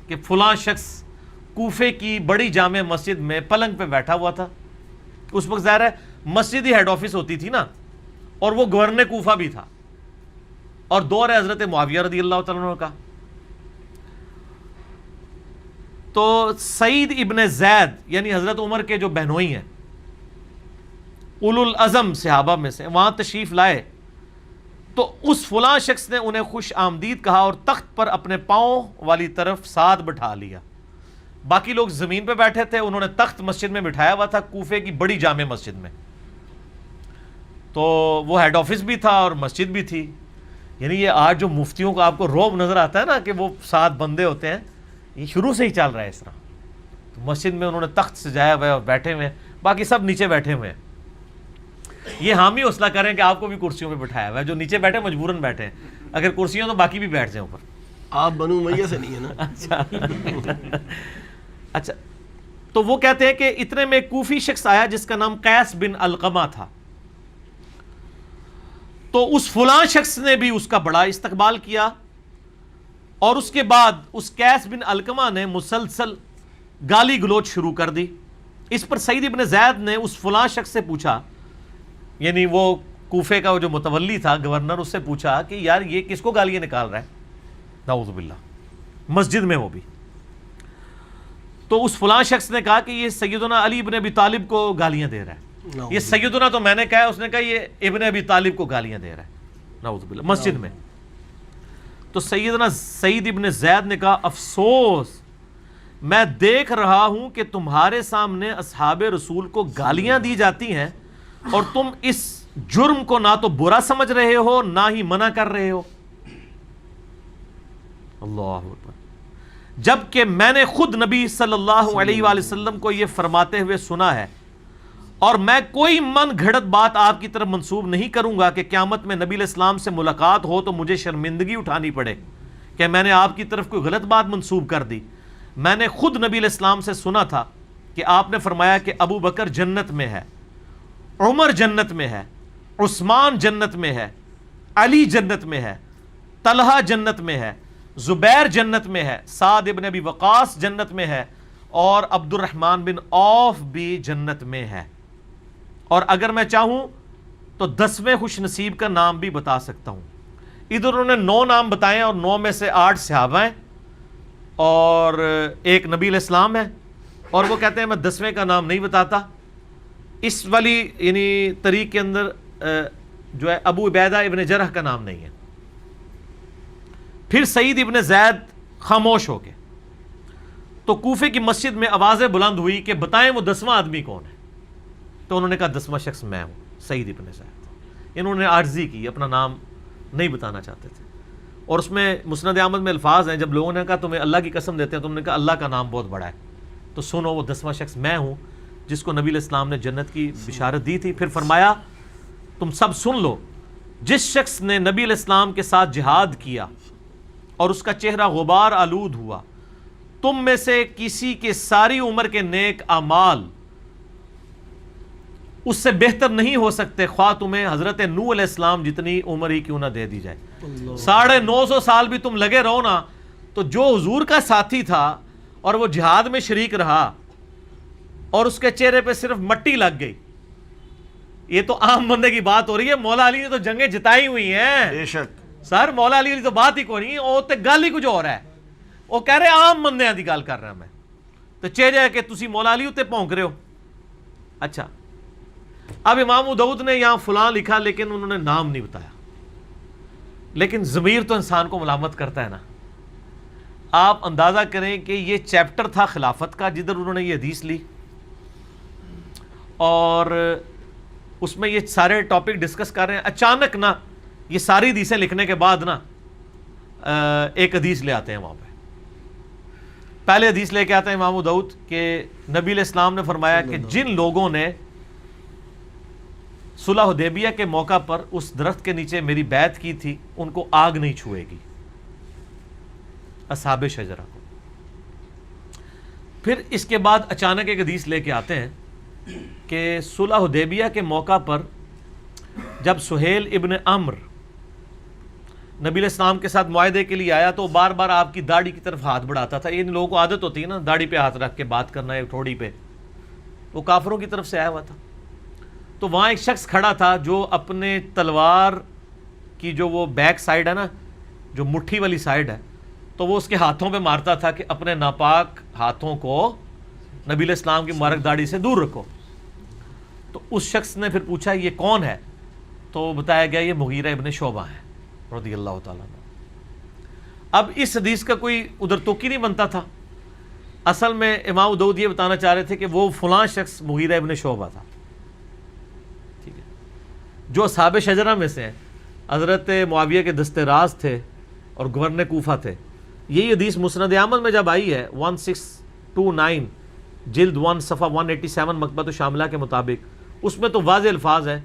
کہ فلاں شخص کوفے کی بڑی جامع مسجد میں پلنگ پہ بیٹھا ہوا تھا. اس وقت ظاہر ہے مسجد ہی ہیڈ آفس ہوتی تھی نا، اور وہ گورنر کوفہ بھی تھا، اور دور حضرت معاویہ رضی اللہ تعالیٰ عنہ کا. تو سعید ابن زید یعنی حضرت عمر کے جو بہنوئی ہیں، اولو العزم صحابہ میں سے، وہاں تشریف لائے تو اس فلاں شخص نے انہیں خوش آمدید کہا اور تخت پر اپنے پاؤں والی طرف ساتھ بٹھا لیا. باقی لوگ زمین پہ بیٹھے تھے، انہوں نے تخت مسجد میں بٹھایا ہوا تھا، کوفے کی بڑی جامع مسجد میں. تو وہ ہیڈ آفس بھی تھا اور مسجد بھی تھی. یعنی یہ آج جو مفتیوں کو آپ کو روب نظر آتا ہے نا کہ وہ 7 بندے ہوتے ہیں، یہ شروع سے ہی چل رہا ہے اس طرح. تو مسجد میں انہوں نے تخت سجایا ہوا ہے اور بیٹھے ہوئے ہیں، باقی سب نیچے بیٹھے ہوئے ہیں. یہ حامی حوصلہ کریں کہ آپ کو بھی کرسیوں پہ بٹھایا ہوا ہے، جو نیچے بیٹھے مجبوراً بیٹھے ہیں. اگر کرسیوں تو باقی بھی بیٹھ جائیں اوپر. آپ بنو امیہ سے نہیں ہے نا. اچھا تو وہ کہتے ہیں کہ اتنے میں کوفی شخص آیا جس کا نام قیس بن علقمہ تھا. تو اس فلاں شخص نے بھی اس کا بڑا استقبال کیا، اور اس کے بعد اس قیس بن علقمہ نے مسلسل گالی گلوچ شروع کر دی. اس پر سعید ابن زید نے اس فلاں شخص سے پوچھا، یعنی وہ کوفے کا جو متولی تھا گورنر، اس سے پوچھا کہ یار یہ کس کو گالیاں نکال رہا ہے، نعوذ باللہ، مسجد میں وہ بھی. تو اس فلاں شخص نے کہا کہ یہ سیدنا علی ابن ابی طالب کو گالیاں دے رہا ہے. یہ سیدنا تو میں نے کہا ہے، اس نے کہا یہ ابن ابی طالب کو گالیاں دے رہا ہے، نعوذ باللہ، مسجد میں. تو سیدنا سعید ابن زید نے کہا افسوس، میں دیکھ رہا ہوں کہ تمہارے سامنے اصحاب رسول کو گالیاں دی جاتی ہیں اور تم اس جرم کو نہ تو برا سمجھ رہے ہو نہ ہی منع کر رہے ہو. اللہ اکبر. جبکہ میں نے خود نبی صلی اللہ علیہ وآلہ وسلم کو یہ فرماتے ہوئے سنا ہے، اور میں کوئی من گھڑت بات آپ کی طرف منسوب نہیں کروں گا کہ قیامت میں نبی علیہ السلام سے ملاقات ہو تو مجھے شرمندگی اٹھانی پڑے کہ میں نے آپ کی طرف کوئی غلط بات منسوب کر دی. میں نے خود نبی علیہ السلام سے سنا تھا کہ آپ نے فرمایا کہ ابو بکر جنت میں ہے، عمر جنت میں ہے، عثمان جنت میں ہے، علی جنت میں ہے، طلحہ جنت میں ہے، زبیر جنت میں ہے، سعد ابن ابی وقاص جنت میں ہے، اور عبد الرحمن بن عوف بھی جنت میں ہے. اور اگر میں چاہوں تو 10ویں خوش نصیب کا نام بھی بتا سکتا ہوں. ادھر انہوں نے 9 نام بتائے ہیں، اور 9 میں سے 8 صحابہ ہیں اور ایک نبی علیہ السلام ہے، اور وہ کہتے ہیں میں 10ویں کا نام نہیں بتاتا. اس والی یعنی طریق کے اندر جو ہے ابو عبیدہ ابن جرح کا نام نہیں ہے. پھر سعید ابن زید خاموش ہو گئے. تو کوفے کی مسجد میں آوازیں بلند ہوئی کہ بتائیں وہ 10واں آدمی کون ہے. تو انہوں نے کہا 10واں شخص میں ہوں، سعید ابن زید. انہوں نے عاجزی کی، اپنا نام نہیں بتانا چاہتے تھے. اور اس میں مسند احمد میں الفاظ ہیں، جب لوگوں نے کہا تمہیں اللہ کی قسم دیتے ہیں، تو انہوں نے کہا اللہ کا نام بہت بڑا ہے، تو سنو وہ 10واں شخص میں ہوں جس کو نبی علیہ السلام نے جنت کی بشارت دی تھی. پھر فرمایا تم سب سن لو، جس شخص نے نبی علیہ السلام کے ساتھ جہاد کیا اور اس کا چہرہ غبار آلود ہوا، تم میں سے کسی کے ساری عمر کے نیک اعمال اس سے بہتر نہیں ہو سکتے، خواہ تمہیں حضرت نوح علیہ السلام جتنی عمر ہی کیوں نہ دے دی جائے. 950 سال بھی تم لگے رہو نا، تو جو حضور کا ساتھی تھا اور وہ جہاد میں شریک رہا اور اس کے چہرے پہ صرف مٹی لگ گئی، یہ تو عام بندے کی بات ہو رہی ہے. مولا علی نے تو جنگیں جتائی ہوئی ہیں. بے شک سر مولا علی تو بات ہی کوئی نہیں، وہ تے گل ہی کچھ اور ہے. وہ کہہ رہے عام بندیاں دی گل کر رہا میں، تو چہرے کہ تسی مولا علی تے پونک رہے ہو. اچھا اب امام ابو داؤد نے یہاں فلاں لکھا لیکن انہوں نے نام نہیں بتایا. لیکن ضمیر تو انسان کو ملامت کرتا ہے نا. آپ اندازہ کریں کہ یہ چیپٹر تھا خلافت کا جدھر انہوں نے یہ حدیث لی، اور اس میں یہ سارے ٹاپک ڈسکس کر رہے ہیں. اچانک نا یہ ساری حدیثیں لکھنے کے بعد نا ایک حدیث لے آتے ہیں وہاں پہ. پہلے حدیث لے کے آتے ہیں امام ابو داؤد کہ نبی علیہ السلام نے فرمایا کہ جن لوگوں نے صلح حدیبیہ کے موقع پر اس درخت کے نیچے میری بیعت کی تھی، ان کو آگ نہیں چھوئے گی، اصحاب شجرہ کو۔ پھر اس کے بعد اچانک ایک حدیث لے کے آتے ہیں کہ صلح حدیبیہ کے موقع پر جب سہیل ابن عمر نبی علیہ السلام کے ساتھ معاہدے کے لیے آیا تو بار بار آپ کی داڑھی کی طرف ہاتھ بڑھاتا تھا۔ ان لوگوں کو عادت ہوتی ہے نا داڑھی پہ ہاتھ رکھ کے بات کرنا ہے ٹھوڑی پہ، وہ کافروں کی طرف سے آیا ہوا تھا۔ تو وہاں ایک شخص کھڑا تھا جو اپنے تلوار کی جو وہ بیک سائڈ ہے نا، جو مٹھی والی سائڈ ہے، تو وہ اس کے ہاتھوں پہ مارتا تھا کہ اپنے ناپاک ہاتھوں کو نبی علیہ السلام کی مبارک داڑھی سے دور رکھو۔ تو اس شخص نے پھر پوچھا یہ کون ہے؟ تو بتایا گیا یہ مغیرہ ابن شعبہ ہے رضی اللہ تعالیٰ عنہ۔ اب اس حدیث کا کوئی ادھر توقی نہیں بنتا تھا، اصل میں امام ابو داؤد یہ بتانا چاہ رہے تھے کہ وہ فلاں شخص مغیرہ ابن شعبہ تھا، ٹھیک ہے، جو اصحاب شجرہ میں سے ہیں، حضرت معاویہ کے دست راز تھے اور گورنر کوفہ تھے۔ یہی حدیث مسند احمد میں جب آئی ہے 1629 جلد 1 صفحہ 187 مکتبۃ الشاملہ کے مطابق، اس میں تو واضح الفاظ ہیں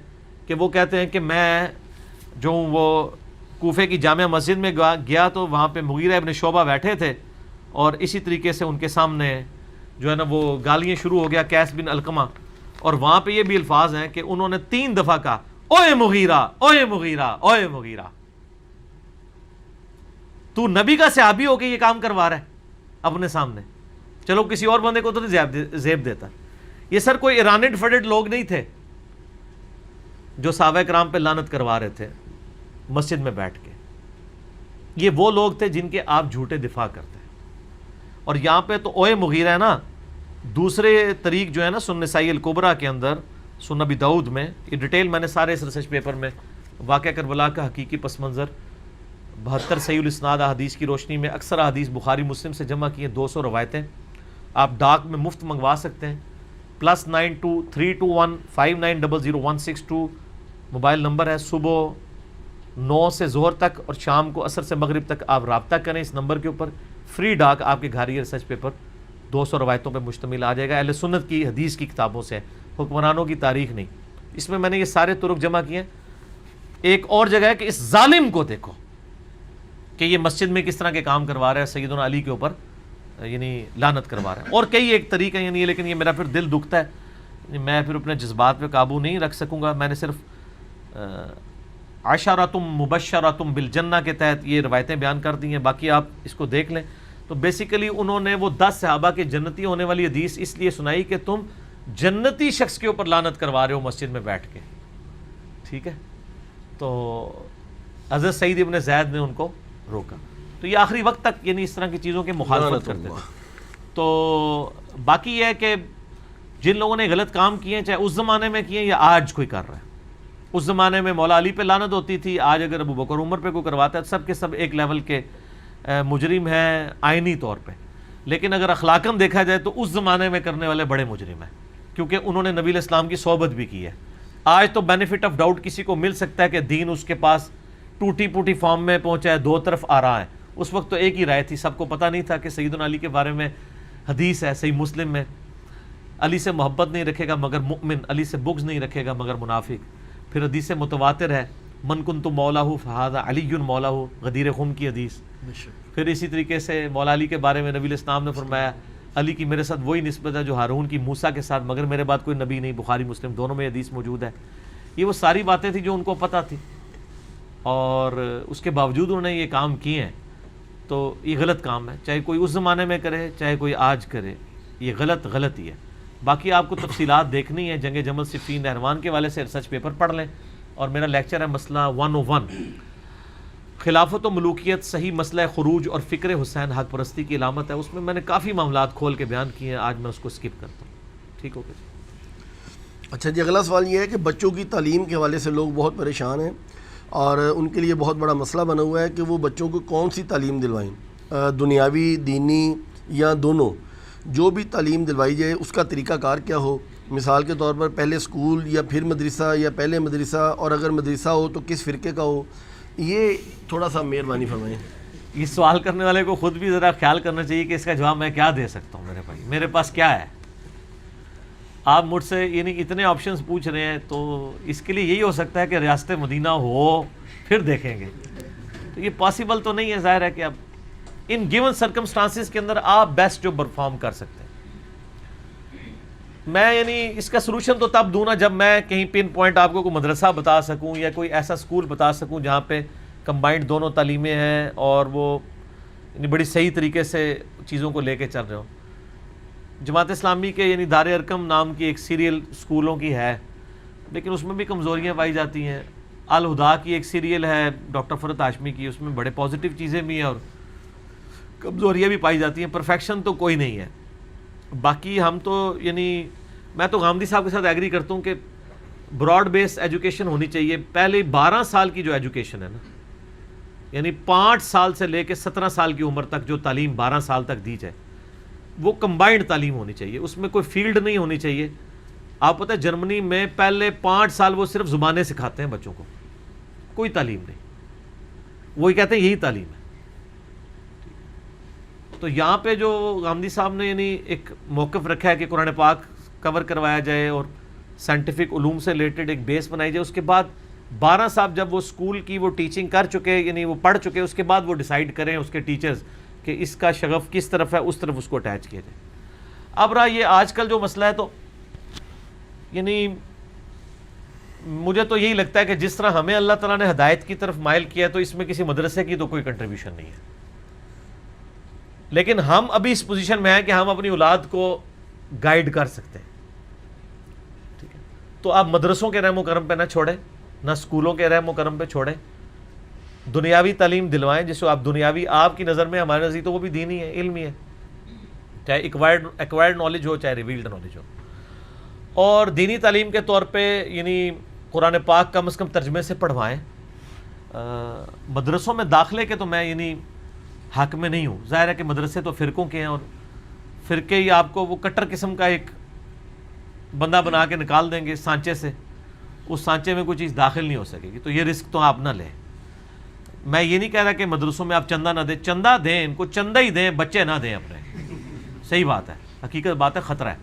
کہ وہ کہتے ہیں کہ میں جو وہ کوفے کی جامع مسجد میں گیا تو وہاں پہ مغیرہ ابن شعبہ بیٹھے تھے، اور اسی طریقے سے ان کے سامنے جو ہے نا وہ گالیاں شروع ہو گیا قیس بن علقمہ، اور وہاں پہ یہ بھی الفاظ ہیں کہ انہوں نے 3 دفعہ کہا اوئے مغیرہ اوئے مغیرہ اوئے مغیرہ، تو نبی کا صحابی ہو کے یہ کام کروا رہا ہے اپنے سامنے، چلو کسی اور بندے کو تو زیب دیتا۔ یہ سر کوئی ایرانڈ فڈڈ لوگ نہیں تھے جو صحابہ کرام پہ لعنت کروا رہے تھے مسجد میں بیٹھ کے، یہ وہ لوگ تھے جن کے آپ جھوٹے دفاع کرتے ہیں۔ اور یہاں پہ تو اوئے مغیرہ ہے نا، دوسرے طریق جو ہے نا سنن نسائی الکبریٰ کے اندر، سنن ابی داؤد میں، یہ ڈیٹیل میں نے سارے اس ریسرچ پیپر میں واقعہ کربلا کا حقیقی پس منظر 72 صحیح الاسناد احادیث کی روشنی میں اکثر احادیث بخاری مسلم سے جمع کی ہیں، 200 روایتیں آپ ڈاک میں مفت منگوا سکتے ہیں۔ +923215900162 موبائل نمبر ہے، صبح 9 سے ظہر تک اور شام کو عصر سے مغرب تک آپ رابطہ کریں اس نمبر کے اوپر، فری ڈاک آپ کے گھر یہ ریسرچ پیپر 200 روایتوں پہ مشتمل آ جائے گا، اہل سنت کی حدیث کی کتابوں سے، حکمرانوں کی تاریخ نہیں۔ اس میں نے یہ سارے طرق جمع کیے ہیں۔ ایک اور جگہ ہے کہ اس ظالم کو دیکھو کہ یہ مسجد میں کس طرح کے کام کروا رہا ہے، سیدنا علی کے اوپر یعنی لعنت کروا رہا ہے، اور کئی ایک طریقہ یعنی، لیکن یہ میرا پھر دل دکھتا ہے، میں پھر اپنے جذبات پہ قابو نہیں رکھ سکوں گا۔ میں نے صرف عشرۃ مبشرۃ بالجنہ کے تحت یہ روایتیں بیان کر دی ہیں، باقی آپ اس کو دیکھ لیں۔ تو بیسیکلی انہوں نے وہ 10 صحابہ کے جنتی ہونے والی حدیث اس لیے سنائی کہ تم جنتی شخص کے اوپر لعنت کروا رہے ہو مسجد میں بیٹھ کے، ٹھیک ہے۔ تو حضرت سعید ابن زید نے ان کو روکا، تو یہ آخری وقت تک یعنی اس طرح کی چیزوں کی مخالفت کرتے تھے۔ تو باقی یہ ہے کہ جن لوگوں نے غلط کام کیے ہیں، چاہے اس زمانے میں کیے یا آج کوئی کر رہا ہے، اس زمانے میں مولا علی پہ لعنت ہوتی تھی، آج اگر ابو بکر عمر پہ کوئی کرواتا ہے، سب کے سب ایک لیول کے مجرم ہیں آئینی طور پہ، لیکن اگر اخلاقاً دیکھا جائے تو اس زمانے میں کرنے والے بڑے مجرم ہیں، کیونکہ انہوں نے نبی علیہ السلام کی صحبت بھی کی ہے۔ آج تو بینیفٹ آف ڈاؤٹ کسی کو مل سکتا ہے کہ دین اس کے پاس ٹوٹی پوٹی فارم میں پہنچا ہے، 2 طرف آ رہا ہے۔ اس وقت تو ایک ہی رائے تھی، سب کو پتہ نہیں تھا کہ سیدنا علی کے بارے میں حدیث ہے صحیح مسلم میں، علی سے محبت نہیں رکھے گا مگر مؤمن، علی سے بغض نہیں رکھے گا مگر منافق۔ پھر حدیث متواتر ہے من کنت مولاہ فہذا علی مولاہ، غدیر خم کی حدیث۔ پھر اسی طریقے سے مولا علی کے بارے میں نبی علیہ السلام نے فرمایا علی کی میرے ساتھ وہی نسبت ہے جو ہارون کی موسیٰ کے ساتھ، مگر میرے بعد کوئی نبی نہیں، بخاری مسلم دونوں میں حدیث موجود ہے۔ یہ وہ ساری باتیں تھیں جو ان کو پتہ تھی، اور اس کے باوجود انہوں نے یہ کام کیے ہیں، تو یہ غلط کام ہے، چاہے کوئی اس زمانے میں کرے چاہے کوئی آج کرے، یہ غلط ہی ہے۔ باقی آپ کو تفصیلات دیکھنی ہے جنگ جمل صفین نہروان کے والے سے ریسرچ پیپر پڑھ لیں، اور میرا لیکچر ہے مسئلہ 101 خلافت و ملوکیت، صحیح مسئلہ خروج اور فکر حسین حق پرستی کی علامت ہے، اس میں نے کافی معاملات کھول کے بیان کیے ہیں، آج میں اس کو سکپ کرتا ہوں، ٹھیک ہو گیا۔ اچھا جی، اگلا سوال یہ ہے کہ بچوں کی تعلیم کے حوالے سے لوگ بہت پریشان ہیں، اور ان کے لیے بہت بڑا مسئلہ بنا ہوا ہے کہ وہ بچوں کو کون سی تعلیم دلوائیں، دنیاوی، دینی یا دونوں، جو بھی تعلیم دلوائی جائے اس کا طریقہ کار کیا ہو۔ مثال کے طور پر پہلے اسکول یا پھر مدرسہ، یا پہلے مدرسہ، اور اگر مدرسہ ہو تو کس فرقے کا ہو، یہ تھوڑا سا مہربانی فرمائیں۔ یہ سوال کرنے والے کو خود بھی ذرا خیال کرنا چاہیے کہ اس کا جواب میں کیا دے سکتا ہوں میرے بھائی، میرے پاس کیا ہے۔ آپ مجھ سے یعنی اتنے آپشنز پوچھ رہے ہیں تو اس کے لیے یہی ہو سکتا ہے کہ ریاست مدینہ ہو پھر دیکھیں گے. تو یہ پاسبل تو نہیں ہے. ظاہر ہے کہ اب ان گیون سرکمسٹانسز کے اندر آپ بیسٹ جو پرفارم کر سکتے ہیں. میں یعنی اس کا سلوشن تو تب دوں نا جب میں کہیں پن پوائنٹ آپ کو کوئی مدرسہ بتا سکوں یا کوئی ایسا اسکول بتا سکوں جہاں پہ کمبائنڈ دونوں تعلیمیں ہیں اور وہ یعنی بڑی صحیح طریقے سے چیزوں کو لے کے چل رہے ہوں. جماعت اسلامی کے یعنی دار ارقم نام کی ایک سیریل اسکولوں کی ہے, لیکن اس میں بھی کمزوریاں پائی جاتی ہیں. الہدا کی ایک سیریل ہے ڈاکٹر فرحت ہاشمی کی, اس میں بڑے پازیٹیو چیزیں بھی ہیں اور کمزوریاں بھی پائی جاتی ہیں. پرفیکشن تو کوئی نہیں ہے. باقی ہم تو یعنی میں تو غامدی صاحب کے ساتھ ایگری کرتا ہوں کہ براڈ بیس ایجوکیشن ہونی چاہیے. پہلے 12 سال کی جو ایجوکیشن ہے نا, یعنی 5 سال سے لے کے 17 سال کی عمر تک جو تعلیم 12 سال تک دی جائے وہ کمبائنڈ تعلیم ہونی چاہیے. اس میں کوئی فیلڈ نہیں ہونی چاہیے. آپ پتہ ہے جرمنی میں پہلے 5 سال وہ صرف زبانیں سکھاتے ہیں بچوں کو, کوئی تعلیم نہیں. وہی کہتے ہیں یہی تعلیم ہے. تو یہاں پہ جو غامدی صاحب نے یعنی ایک موقف رکھا ہے کہ قرآن پاک کور کروایا جائے اور سائنٹیفک علوم سے ریلیٹڈ ایک بیس بنائی جائے. اس کے بعد 12 صاحب جب وہ اسکول کی وہ ٹیچنگ کر چکے یعنی وہ پڑھ چکے, اس کے بعد وہ ڈیسائیڈ کریں اس کے ٹیچرز کہ اس کا شغف کس طرف ہے, اس طرف اس کو اٹیچ کیا جائے. اب رہا یہ آج کل جو مسئلہ ہے تو یعنی مجھے تو یہی لگتا ہے کہ جس طرح ہمیں اللہ تعالیٰ نے ہدایت کی طرف مائل کیا ہے تو اس میں کسی مدرسے کی تو کوئی کنٹریبیوشن نہیں ہے. لیکن ہم ابھی اس پوزیشن میں ہیں کہ ہم اپنی اولاد کو گائیڈ کر سکتے ہیں. ٹھیک ہے, تو آپ مدرسوں کے رحم و کرم پہ نہ چھوڑیں, نہ اسکولوں کے رحم و کرم پہ چھوڑیں. دنیاوی تعلیم دلوائیں جس کو آپ دنیاوی آپ کی نظر میں, ہمارے نظر تو وہ بھی دینی ہے, علمی ہے, چاہے ایکوائرڈ نالج ہو چاہے ریویلڈ نالج ہو. اور دینی تعلیم کے طور پہ یعنی قرآن پاک کم از کم ترجمے سے پڑھوائیں. مدرسوں میں داخلے کے تو میں یعنی حق میں نہیں ہوں. ظاہر ہے کہ مدرسے تو فرقوں کے ہیں اور فرقے ہی آپ کو وہ کٹر قسم کا ایک بندہ بنا کے نکال دیں گے سانچے سے, اس سانچے میں کوئی چیز داخل نہیں ہو سکے گی. تو یہ رسک تو آپ نہ لیں. میں یہ نہیں کہہ رہا کہ مدرسوں میں آپ چندہ نہ دیں, چندہ دیں, ان کو چندہ ہی دیں, بچے نہ دیں اپنے. صحیح بات ہے, حقیقت بات ہے, خطرہ ہے.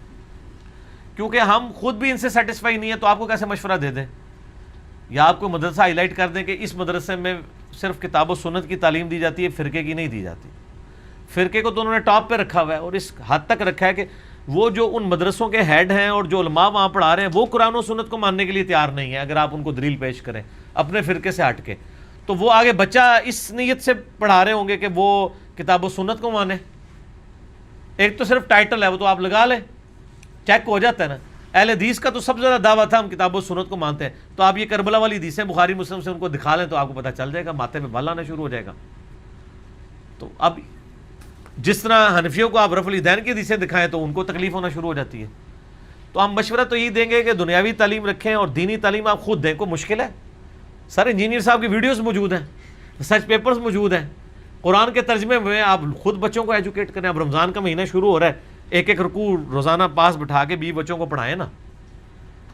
کیونکہ ہم خود بھی ان سے سیٹسفائی نہیں ہے تو آپ کو کیسے مشورہ دے دیں, یا آپ کو مدرسہ ہائی لائٹ کر دیں کہ اس مدرسے میں صرف کتاب و سنت کی تعلیم دی جاتی ہے, فرقے کی نہیں دی جاتی. فرقے کو تو انہوں نے ٹاپ پہ رکھا ہوا ہے اور اس حد تک رکھا ہے کہ وہ جو ان مدرسوں کے ہیڈ ہیں اور جو علماء وہاں پڑھا رہے ہیں وہ قرآن و سنت کو ماننے کے لیے تیار نہیں ہے. اگر آپ ان کو دلیل پیش کریں اپنے فرقے سے ہٹ کے, تو وہ آگے بچہ اس نیت سے پڑھا رہے ہوں گے کہ وہ کتاب و سنت کو مانے. ایک تو صرف ٹائٹل ہے, وہ تو آپ لگا لیں, چیک ہو جاتا ہے نا. اہل حدیث کا تو سب سے زیادہ دعویٰ تھا ہم کتاب و سنت کو مانتے ہیں. تو آپ یہ کربلا والی حدیثیں بخاری مسلم سے ان کو دکھا لیں تو آپ کو پتہ چل جائے گا, ماتھے پہ بال آنا شروع ہو جائے گا. تو اب جس طرح حنفیوں کو آپ رفع الیدین کی حدیثیں دکھائیں تو ان کو تکلیف ہونا شروع ہو جاتی ہے. تو ہم مشورہ تو یہی دیں گے کہ دنیاوی تعلیم رکھیں اور دینی تعلیم آپ خود دیں. کو مشکل ہے, سر انجینئر صاحب کی ویڈیوز موجود ہیں, ریسرچ پیپرز موجود ہیں, قرآن کے ترجمے میں آپ خود بچوں کو ایجوکیٹ کریں. اب رمضان کا مہینہ شروع ہو رہا ہے, ایک ایک رکوع روزانہ پاس بٹھا کے 20 بچوں کو پڑھائیں نا.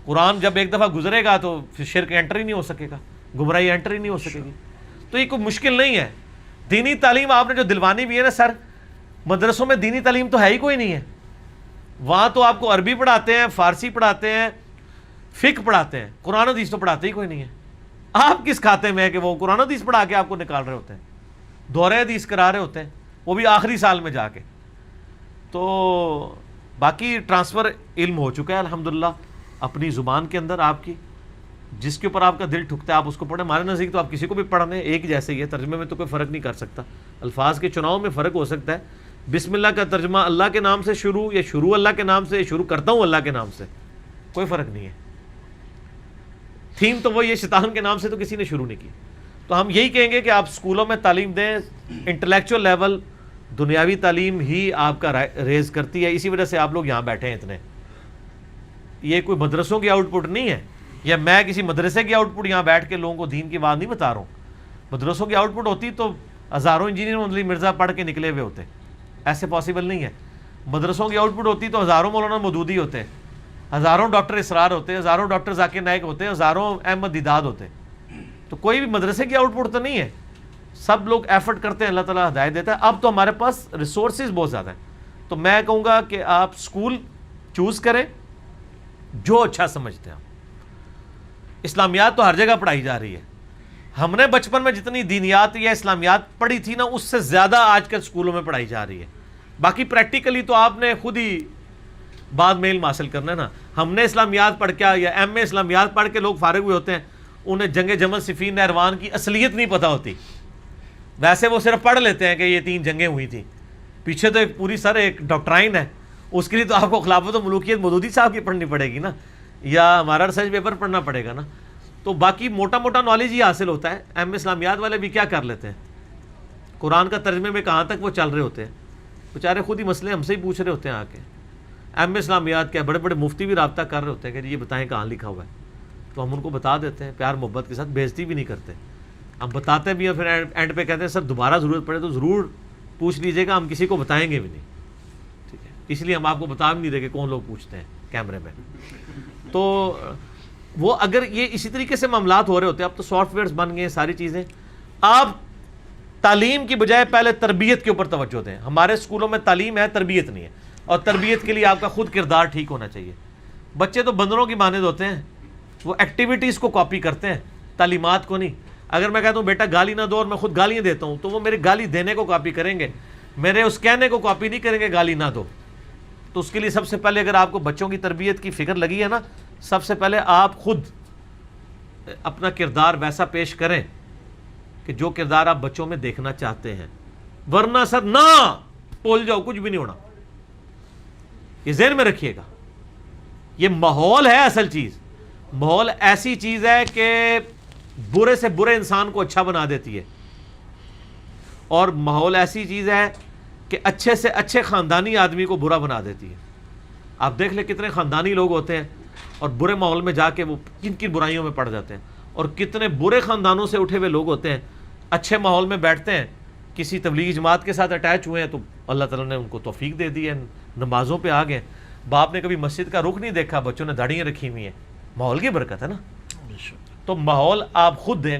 قرآن جب ایک دفعہ گزرے گا تو پھر شرک انٹر ہی نہیں ہو سکے گا, گمراہی انٹر ہی نہیں ہو سکے گی. تو یہ کوئی مشکل نہیں ہے. دینی تعلیم آپ نے جو دلوانی بھی ہے نا سر, مدرسوں میں دینی تعلیم تو ہے ہی کوئی نہیں ہے. وہاں تو آپ کو عربی پڑھاتے ہیں, فارسی پڑھاتے ہیں, فقہ پڑھاتے ہیں, قرآن حدیث تو پڑھاتے ہی کوئی نہیں ہے. آپ کس کھاتے میں ہے کہ وہ قرآن حدیث پڑھا کے آپ کو نکال رہے ہوتے ہیں, دورہ حدیث کرا رہے ہوتے ہیں, وہ بھی آخری سال میں جا کے. تو باقی ٹرانسفر علم ہو چکا ہے الحمدللہ اپنی زبان کے اندر. آپ کی جس کے اوپر آپ کا دل ٹھکتا ہے آپ اس کو پڑھیں. ہمارے نزدیک تو آپ کسی کو بھی پڑھنے ایک جیسے ہی ہے, ترجمے میں تو کوئی فرق نہیں کر سکتا. الفاظ کے چناؤ میں فرق ہو سکتا ہے. بسم اللہ کا ترجمہ اللہ کے نام سے شروع, یا شروع اللہ کے نام سے, یا شروع کرتا ہوں اللہ کے نام سے, کوئی فرق نہیں ہے. تھیم تو وہی ہے, شیطان کے نام سے تو کسی نے شروع نہیں کی. تو ہم یہی کہیں گے کہ آپ اسکولوں میں تعلیم دیں. انٹلیکچوئل لیول دنیاوی تعلیم ہی آپ کا ریز کرتی ہے. اسی وجہ سے آپ لوگ یہاں بیٹھے ہیں اتنے. یہ کوئی مدرسوں کی آؤٹ پٹ نہیں ہے, یا میں کسی مدرسے کی آؤٹ پٹ یہاں بیٹھ کے لوگوں کو دین کی بات نہیں بتا رہا ہوں. مدرسوں کی آؤٹ پٹ ہوتی تو ہزاروں انجینئر مدلی مرزا پڑھ کے نکلے ہوئے ہوتے. ایسے پاسبل نہیں ہے. مدرسوں کی آؤٹ پٹ ہوتی تو ہزاروں مولانا مودودی ہوتے, ہزاروں ڈاکٹر اسرار ہوتے, ہزاروں ڈاکٹر ذاکر نائک ہوتے, ہزاروں احمد دیداد ہوتے. تو کوئی بھی مدرسے کی آؤٹ پٹ تو نہیں ہے. سب لوگ ایفرٹ کرتے ہیں, اللہ تعالیٰ ہدایت دیتا ہے. اب تو ہمارے پاس ریسورسز بہت زیادہ ہیں. تو میں کہوں گا کہ آپ اسکول چوز کریں جو اچھا سمجھتے ہیں ہم. اسلامیات تو ہر جگہ پڑھائی جا رہی ہے. ہم نے بچپن میں جتنی دینیات یا اسلامیات پڑھی تھی نا اس سے زیادہ آج کل اسکولوں میں پڑھائی جا رہی ہے. باقی پریکٹیکلی تو آپ نے خود ہی بعد میں علم حاصل کرنا ہے نا. ہم نے اسلامیات پڑھ کے یا ایم اے اسلامیات پڑھ کے لوگ فارغ ہوئے ہوتے ہیں, انہیں جنگ جمل صفین نہروان کی اصلیت نہیں پتہ ہوتی. ویسے وہ صرف پڑھ لیتے ہیں کہ یہ 3 جنگیں ہوئی تھیں, پیچھے تو ایک پوری سر ایک ڈاکٹرائن ہے. اس کے لیے تو آپ کو خلافت و ملوکیت مودودی صاحب کی پڑھنی پڑے گی نا, یا ہمارا ریسرچ پیپر پڑھنا پڑے گا نا. تو باقی موٹا موٹا نالج ہی حاصل ہوتا ہے. ایم اسلامیات والے بھی کیا کر لیتے ہیں, قرآن کا ترجمے میں کہاں تک وہ چل رہے ہوتے ہیں, بیچارے خود ہی مسئلے ہم سے ہی پوچھ رہے ہوتے ہیں آ کے. ایم اسلامیات کیا بڑے بڑے مفتی بھی رابطہ کر رہے ہوتے ہیں کہ یہ بتائیں کہاں لکھا ہوا ہے, تو ہم ان کو بتا دیتے ہیں پیار محبت کے ساتھ, بےزتی بھی نہیں کرتے. ہم بتاتے بھی ہیں, پھر اینڈ پہ کہتے ہیں سر دوبارہ ضرورت پڑے تو ضرور پوچھ لیجیے گا, ہم کسی کو بتائیں گے بھی نہیں. ٹھیک ہے, اس لیے ہم آپ کو بتا بھی نہیں رہے کہ کون لوگ پوچھتے ہیں کیمرے میں. تو وہ اگر یہ اسی طریقے سے معاملات ہو رہے ہوتے ہیں, اب تو سافٹ ویئرز بن گئے ہیں ساری چیزیں. آپ تعلیم کی بجائے پہلے تربیت کے اوپر توجہ دیں. ہمارے اسکولوں میں تعلیم ہے, تربیت نہیں ہے, اور تربیت کے لیے آپ کا خود کردار ٹھیک ہونا چاہیے. بچے تو بندروں کی مانند ہوتے ہیں, وہ ایکٹیویٹیز کو کاپی کرتے ہیں, تعلیمات کو نہیں. اگر میں کہتا ہوں بیٹا گالی نہ دو اور میں خود گالیاں دیتا ہوں, تو وہ میرے گالی دینے کو کاپی کریں گے, میرے اس کہنے کو کاپی نہیں کریں گے گالی نہ دو. تو اس کے لیے سب سے پہلے اگر آپ کو بچوں کی تربیت کی فکر لگی ہے نا, سب سے پہلے آپ خود اپنا کردار ویسا پیش کریں کہ جو کردار آپ بچوں میں دیکھنا چاہتے ہیں. ورنہ سر نہ بول جاؤ, کچھ بھی نہیں ہونا. یہ ذہن میں رکھیے گا, یہ ماحول ہے اصل چیز. ماحول ایسی چیز ہے کہ برے سے برے انسان کو اچھا بنا دیتی ہے, اور ماحول ایسی چیز ہے کہ اچھے سے اچھے خاندانی آدمی کو برا بنا دیتی ہے. آپ دیکھ لیں کتنے خاندانی لوگ ہوتے ہیں اور برے ماحول میں جا کے وہ کن کن برائیوں میں پڑ جاتے ہیں, اور کتنے برے خاندانوں سے اٹھے ہوئے لوگ ہوتے ہیں, اچھے ماحول میں بیٹھتے ہیں, کسی تبلیغی جماعت کے ساتھ اٹیچ ہوئے ہیں تو اللہ تعالیٰ نے ان کو توفیق دے دی ہے, نمازوں پہ آ گئے. باپ نے کبھی مسجد کا رخ نہیں دیکھا, بچوں نے داڑیاں رکھی ہوئی ہیں, ماحول کی برکت ہے نا. تو ماحول آپ خود دیں.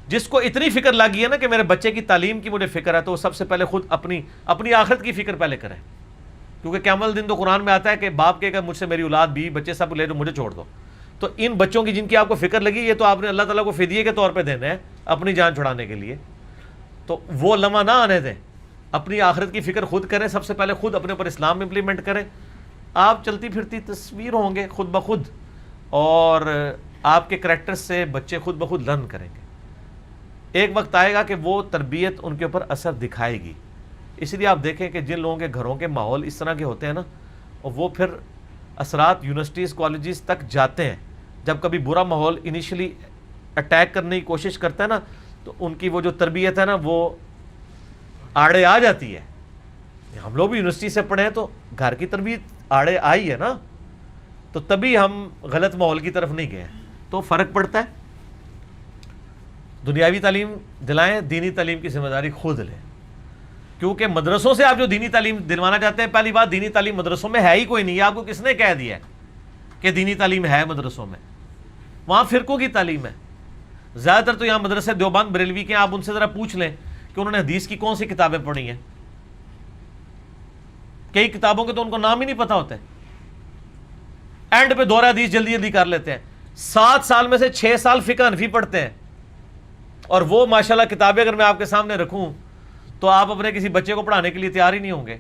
جس کو اتنی فکر لگی ہے نا کہ میرے بچے کی تعلیم کی مجھے فکر ہے, تو وہ سب سے پہلے خود اپنی آخرت کی فکر پہلے کرے. کیونکہ قیامت دن تو قرآن میں آتا ہے کہ باپ کہے گا مجھ سے میری اولاد بھی بچے سب لے جو مجھے چھوڑ دو. تو ان بچوں کی جن کی آپ کو فکر لگی, یہ تو آپ نے اللہ تعالیٰ کو فدیے کے طور پہ دینا ہے اپنی جان چھڑانے کے لیے. تو وہ لمحہ نہ آنے دیں, اپنی آخرت کی فکر خود کریں. سب سے پہلے خود اپنے اوپر اسلام امپلیمنٹ کریں. آپ چلتی پھرتی تصویر ہوں گے خود بخود, اور آپ کے کریکٹر سے بچے خود بخود لرن کریں گے. ایک وقت آئے گا کہ وہ تربیت ان کے اوپر اثر دکھائے گی. اس لیے آپ دیکھیں کہ جن لوگوں کے گھروں کے ماحول اس طرح کے ہوتے ہیں نا, اور وہ پھر اثرات یونیورسٹیز کالجز تک جاتے ہیں. جب کبھی برا ماحول انیشلی اٹیک کرنے کی کوشش کرتا ہے نا, تو ان کی وہ جو تربیت ہے نا وہ آڑے آ جاتی ہے. ہم لوگ بھی یونیورسٹی سے پڑھے ہیں تو گھر کی تربیت آڑے آئی ہے نا, تو تبھی ہم غلط ماحول کی طرف نہیں گئے. تو فرق پڑتا ہے. دنیاوی تعلیم دلائیں, دینی تعلیم کی ذمہ داری خود لیں. کیونکہ مدرسوں سے آپ جو دینی تعلیم دلوانا چاہتے ہیں, پہلی بات دینی تعلیم مدرسوں میں ہے ہی کوئی نہیں. آپ کو کس نے کہہ دیا ہے کہ دینی تعلیم ہے مدرسوں میں؟ وہاں فرقوں کی تعلیم ہے. زیادہ تر تو یہاں مدرسے دیوبند بریلوی کے, آپ ان سے ذرا پوچھ لیں کہ انہوں نے حدیث کی کون سی کتابیں پڑھی ہیں. کئی کتابوں کے تو ان کو نام ہی نہیں پتہ ہوتے, اینڈ پہ دورہ حدیث جلدی جلدی کر لیتے ہیں. 7 سال میں سے 6 سال فقہ حنفی پڑھتے ہیں, اور وہ ماشاءاللہ کتابیں اگر میں آپ کے سامنے رکھوں تو آپ اپنے کسی بچے کو پڑھانے کے لیے تیار ہی نہیں ہوں گے.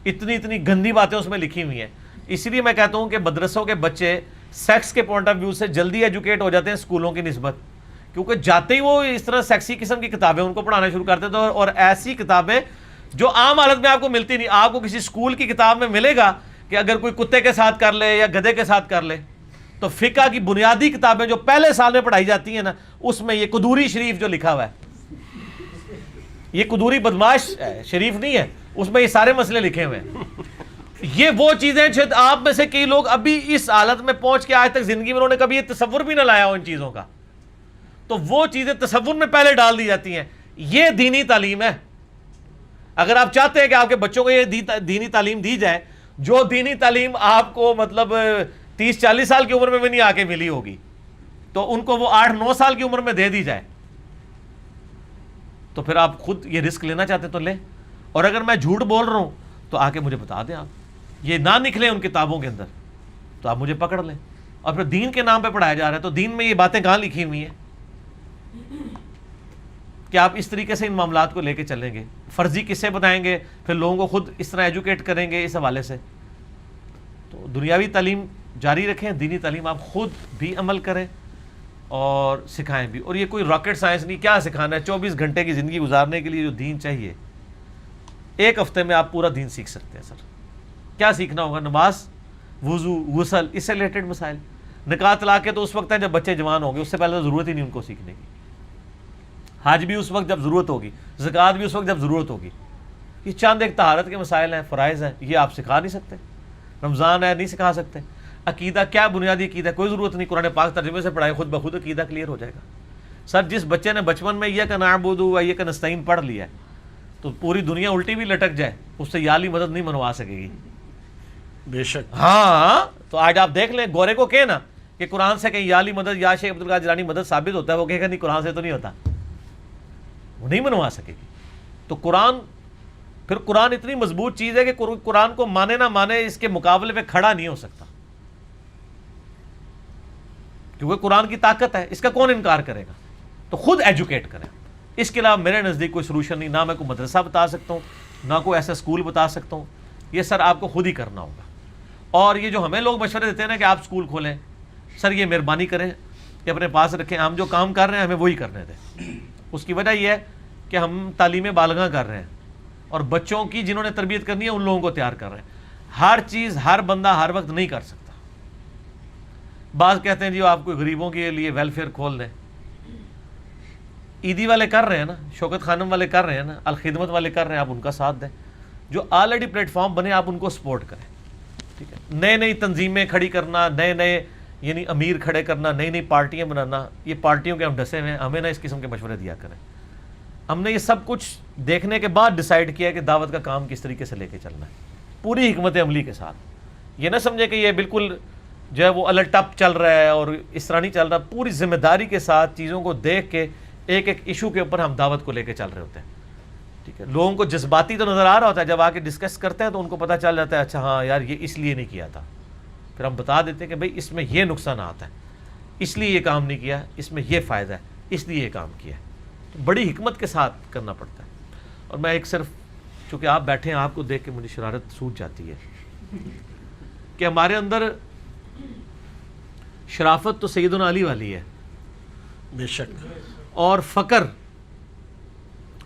اتنی گندی باتیں اس میں لکھی ہوئی ہیں. اسی لیے میں کہتا ہوں کہ مدرسوں کے بچے سیکس کے پوائنٹ آف ویو سے جلدی ایجوکیٹ ہو جاتے ہیں اسکولوں کی نسبت, کیونکہ جاتے ہی وہ اس طرح سیکسی قسم کی کتابیں ان کو پڑھانا شروع کرتے تھے, اور ایسی کتابیں جو عام حالت میں آپ کو ملتی نہیں. آپ کو کسی اسکول کی کتاب میں ملے گا کہ اگر کوئی کتے کے ساتھ کر لے یا گدھے کے ساتھ کر لے, تو فقہ کی بنیادی کتابیں جو پہلے سال میں پڑھائی جاتی ہیں نا, اس میں یہ قدوری شریف جو لکھا ہوا ہے, یہ قدوری بدماش شریف نہیں ہے, اس میں یہ سارے مسئلے لکھے ہوئے ہیں. یہ وہ چیزیں شاید آپ میں سے کئی لوگ ابھی اس حالت میں پہنچ کے آج تک زندگی میں انہوں نے کبھی یہ تصور بھی نہ لایا ہو ان چیزوں کا, تو وہ چیزیں تصور میں پہلے ڈال دی جاتی ہیں. یہ دینی تعلیم ہے. اگر آپ چاہتے ہیں کہ آپ کے بچوں کو یہ دینی تعلیم دی جائے, جو دینی تعلیم آپ کو مطلب 30-40 سال کی عمر میں بھی نہیں آ کے ملی ہوگی, تو ان کو وہ 8-9 سال کی عمر میں دے دی جائے, تو پھر آپ خود یہ رسک لینا چاہتے تو لیں. اور اگر میں جھوٹ بول رہا ہوں تو آ کے مجھے بتا دیں, آپ یہ نہ نکلے ان کتابوں کے اندر تو آپ مجھے پکڑ لیں. اور پھر دین کے نام پہ پڑھایا جا رہا ہے, تو دین میں یہ باتیں کہاں لکھی ہوئی ہیں کہ آپ اس طریقے سے ان معاملات کو لے کے چلیں گے؟ فرضی قصے بتائیں گے, پھر لوگوں کو خود اس طرح ایجوکیٹ کریں گے اس حوالے سے. تو دنیاوی تعلیم جاری رکھیں, دینی تعلیم آپ خود بھی عمل کریں اور سکھائیں بھی. اور یہ کوئی راکٹ سائنس نہیں, کیا سکھانا ہے؟ 24 گھنٹے کی زندگی گزارنے کے لیے جو دین چاہیے, ایک ہفتے میں آپ پورا دین سیکھ سکتے ہیں. سر کیا سیکھنا ہوگا؟ نماز, وضو, غسل, اس سے ریلیٹڈ مسائل. نکاح طلاق کے تو اس وقت ہے جب بچے جوان ہوں گے, اس سے پہلے تو ضرورت ہی نہیں ان کو سیکھنے کی. حج بھی اس وقت جب ضرورت ہوگی, زکوٰۃ بھی اس وقت جب ضرورت ہوگی. یہ چاند ایک طہارت کے مسائل ہیں, فرائض ہیں, یہ آپ سکھا نہیں سکتے. رمضان ہے, نہیں سکھا سکتے. عقیدہ, کیا بنیادی عقیدہ, کوئی ضرورت نہیں, قرآن پاک ترجمے سے پڑھائے, خود بخود عقیدہ کلیئر ہو جائے گا. سر جس بچے نے بچپن میں ایاک نعبد و ایاک نستعین پڑھ لیا ہے, تو پوری دنیا الٹی بھی لٹک جائے, اس سے یالی مدد نہیں منوا سکے گی. بے شک. ہاں, تو آج آپ دیکھ لیں, گورے کو کہنا کہ قرآن سے کہیں یالی مدد یا شیخ عبدالقادر جیلانی مدد ثابت ہوتا ہے, وہ کہے گا نہیں, قرآن سے تو نہیں ہوتا, وہ نہیں منوا سکے گی. تو قرآن, پھر قرآن اتنی مضبوط چیز ہے کہ قرآن کو مانے نہ مانے, اس کے مقابلے پہ کھڑا نہیں ہو سکتا, کیونکہ قرآن کی طاقت ہے, اس کا کون انکار کرے گا. تو خود ایجوکیٹ کریں. اس کے علاوہ میرے نزدیک کوئی سلوشن نہیں, نہ میں کوئی مدرسہ بتا سکتا ہوں, نہ کوئی ایسا اسکول بتا سکتا ہوں. یہ سر آپ کو خود ہی کرنا ہوگا. اور یہ جو ہمیں لوگ مشورے دیتے ہیں نا کہ آپ اسکول کھولیں, سر یہ مہربانی کریں کہ اپنے پاس رکھیں, ہم جو کام کر رہے ہیں ہمیں وہی کرنے دیں. اس کی وجہ یہ ہے کہ ہم تعلیم بالغاں کر رہے ہیں, اور بچوں کی جنہوں نے تربیت کرنی ہے ان لوگوں کو تیار کر رہے ہیں. ہر چیز ہر بندہ ہر وقت نہیں کر سکتا. بعض کہتے ہیں جی آپ کوئی غریبوں کے لیے ویلفیئر کھول دیں. عیدی والے کر رہے ہیں نا, شوکت خانم والے کر رہے ہیں نا, الخدمت والے کر رہے ہیں, آپ ان کا ساتھ دیں. جو آلریڈی پلیٹ فارم بنے آپ ان کو سپورٹ کریں. ٹھیک ہے, نئے نئی تنظیمیں کھڑی کرنا, نئے نئے یعنی امیر کھڑے کرنا, نئی نئی پارٹیاں بنانا, یہ پارٹیوں کے ہم ڈسے ہوئے ہیں, ہمیں نہ اس قسم کے مشورے دیا کریں. ہم نے یہ سب کچھ دیکھنے کے بعد ڈیسائیڈ کیا کہ دعوت کا کام کس طریقے سے لے کے چلنا ہے, پوری حکمت عملی کے ساتھ. یہ نہ سمجھے کہ یہ بالکل جو ہے وہ الٹ اپ چل رہا ہے اور اس طرح نہیں چل رہا. پوری ذمہ داری کے ساتھ چیزوں کو دیکھ کے ایک ایک ایشو کے اوپر ہم دعوت کو لے کے چل رہے ہوتے ہیں. ٹھیک ہے, لوگوں کو جذباتی تو نظر آ رہا ہوتا ہے, جب آ کے ڈسکس کرتے ہیں تو ان کو پتہ چل جاتا ہے اچھا ہاں یار یہ اس لیے نہیں کیا تھا. پھر ہم بتا دیتے ہیں کہ بھائی اس میں یہ نقصانات ہیں, اس لیے یہ کام نہیں کیا, اس میں یہ فائدہ ہے, اس لیے یہ کام کیا ہے. تو بڑی حکمت کے ساتھ کرنا پڑتا ہے. اور میں ایک صرف, چونکہ آپ بیٹھے ہیں, آپ کو دیکھ کے مجھے شرارت سوچ جاتی ہے کہ ہمارے اندر شرافت تو سیدنا علی والی ہے, بے شک, اور فقر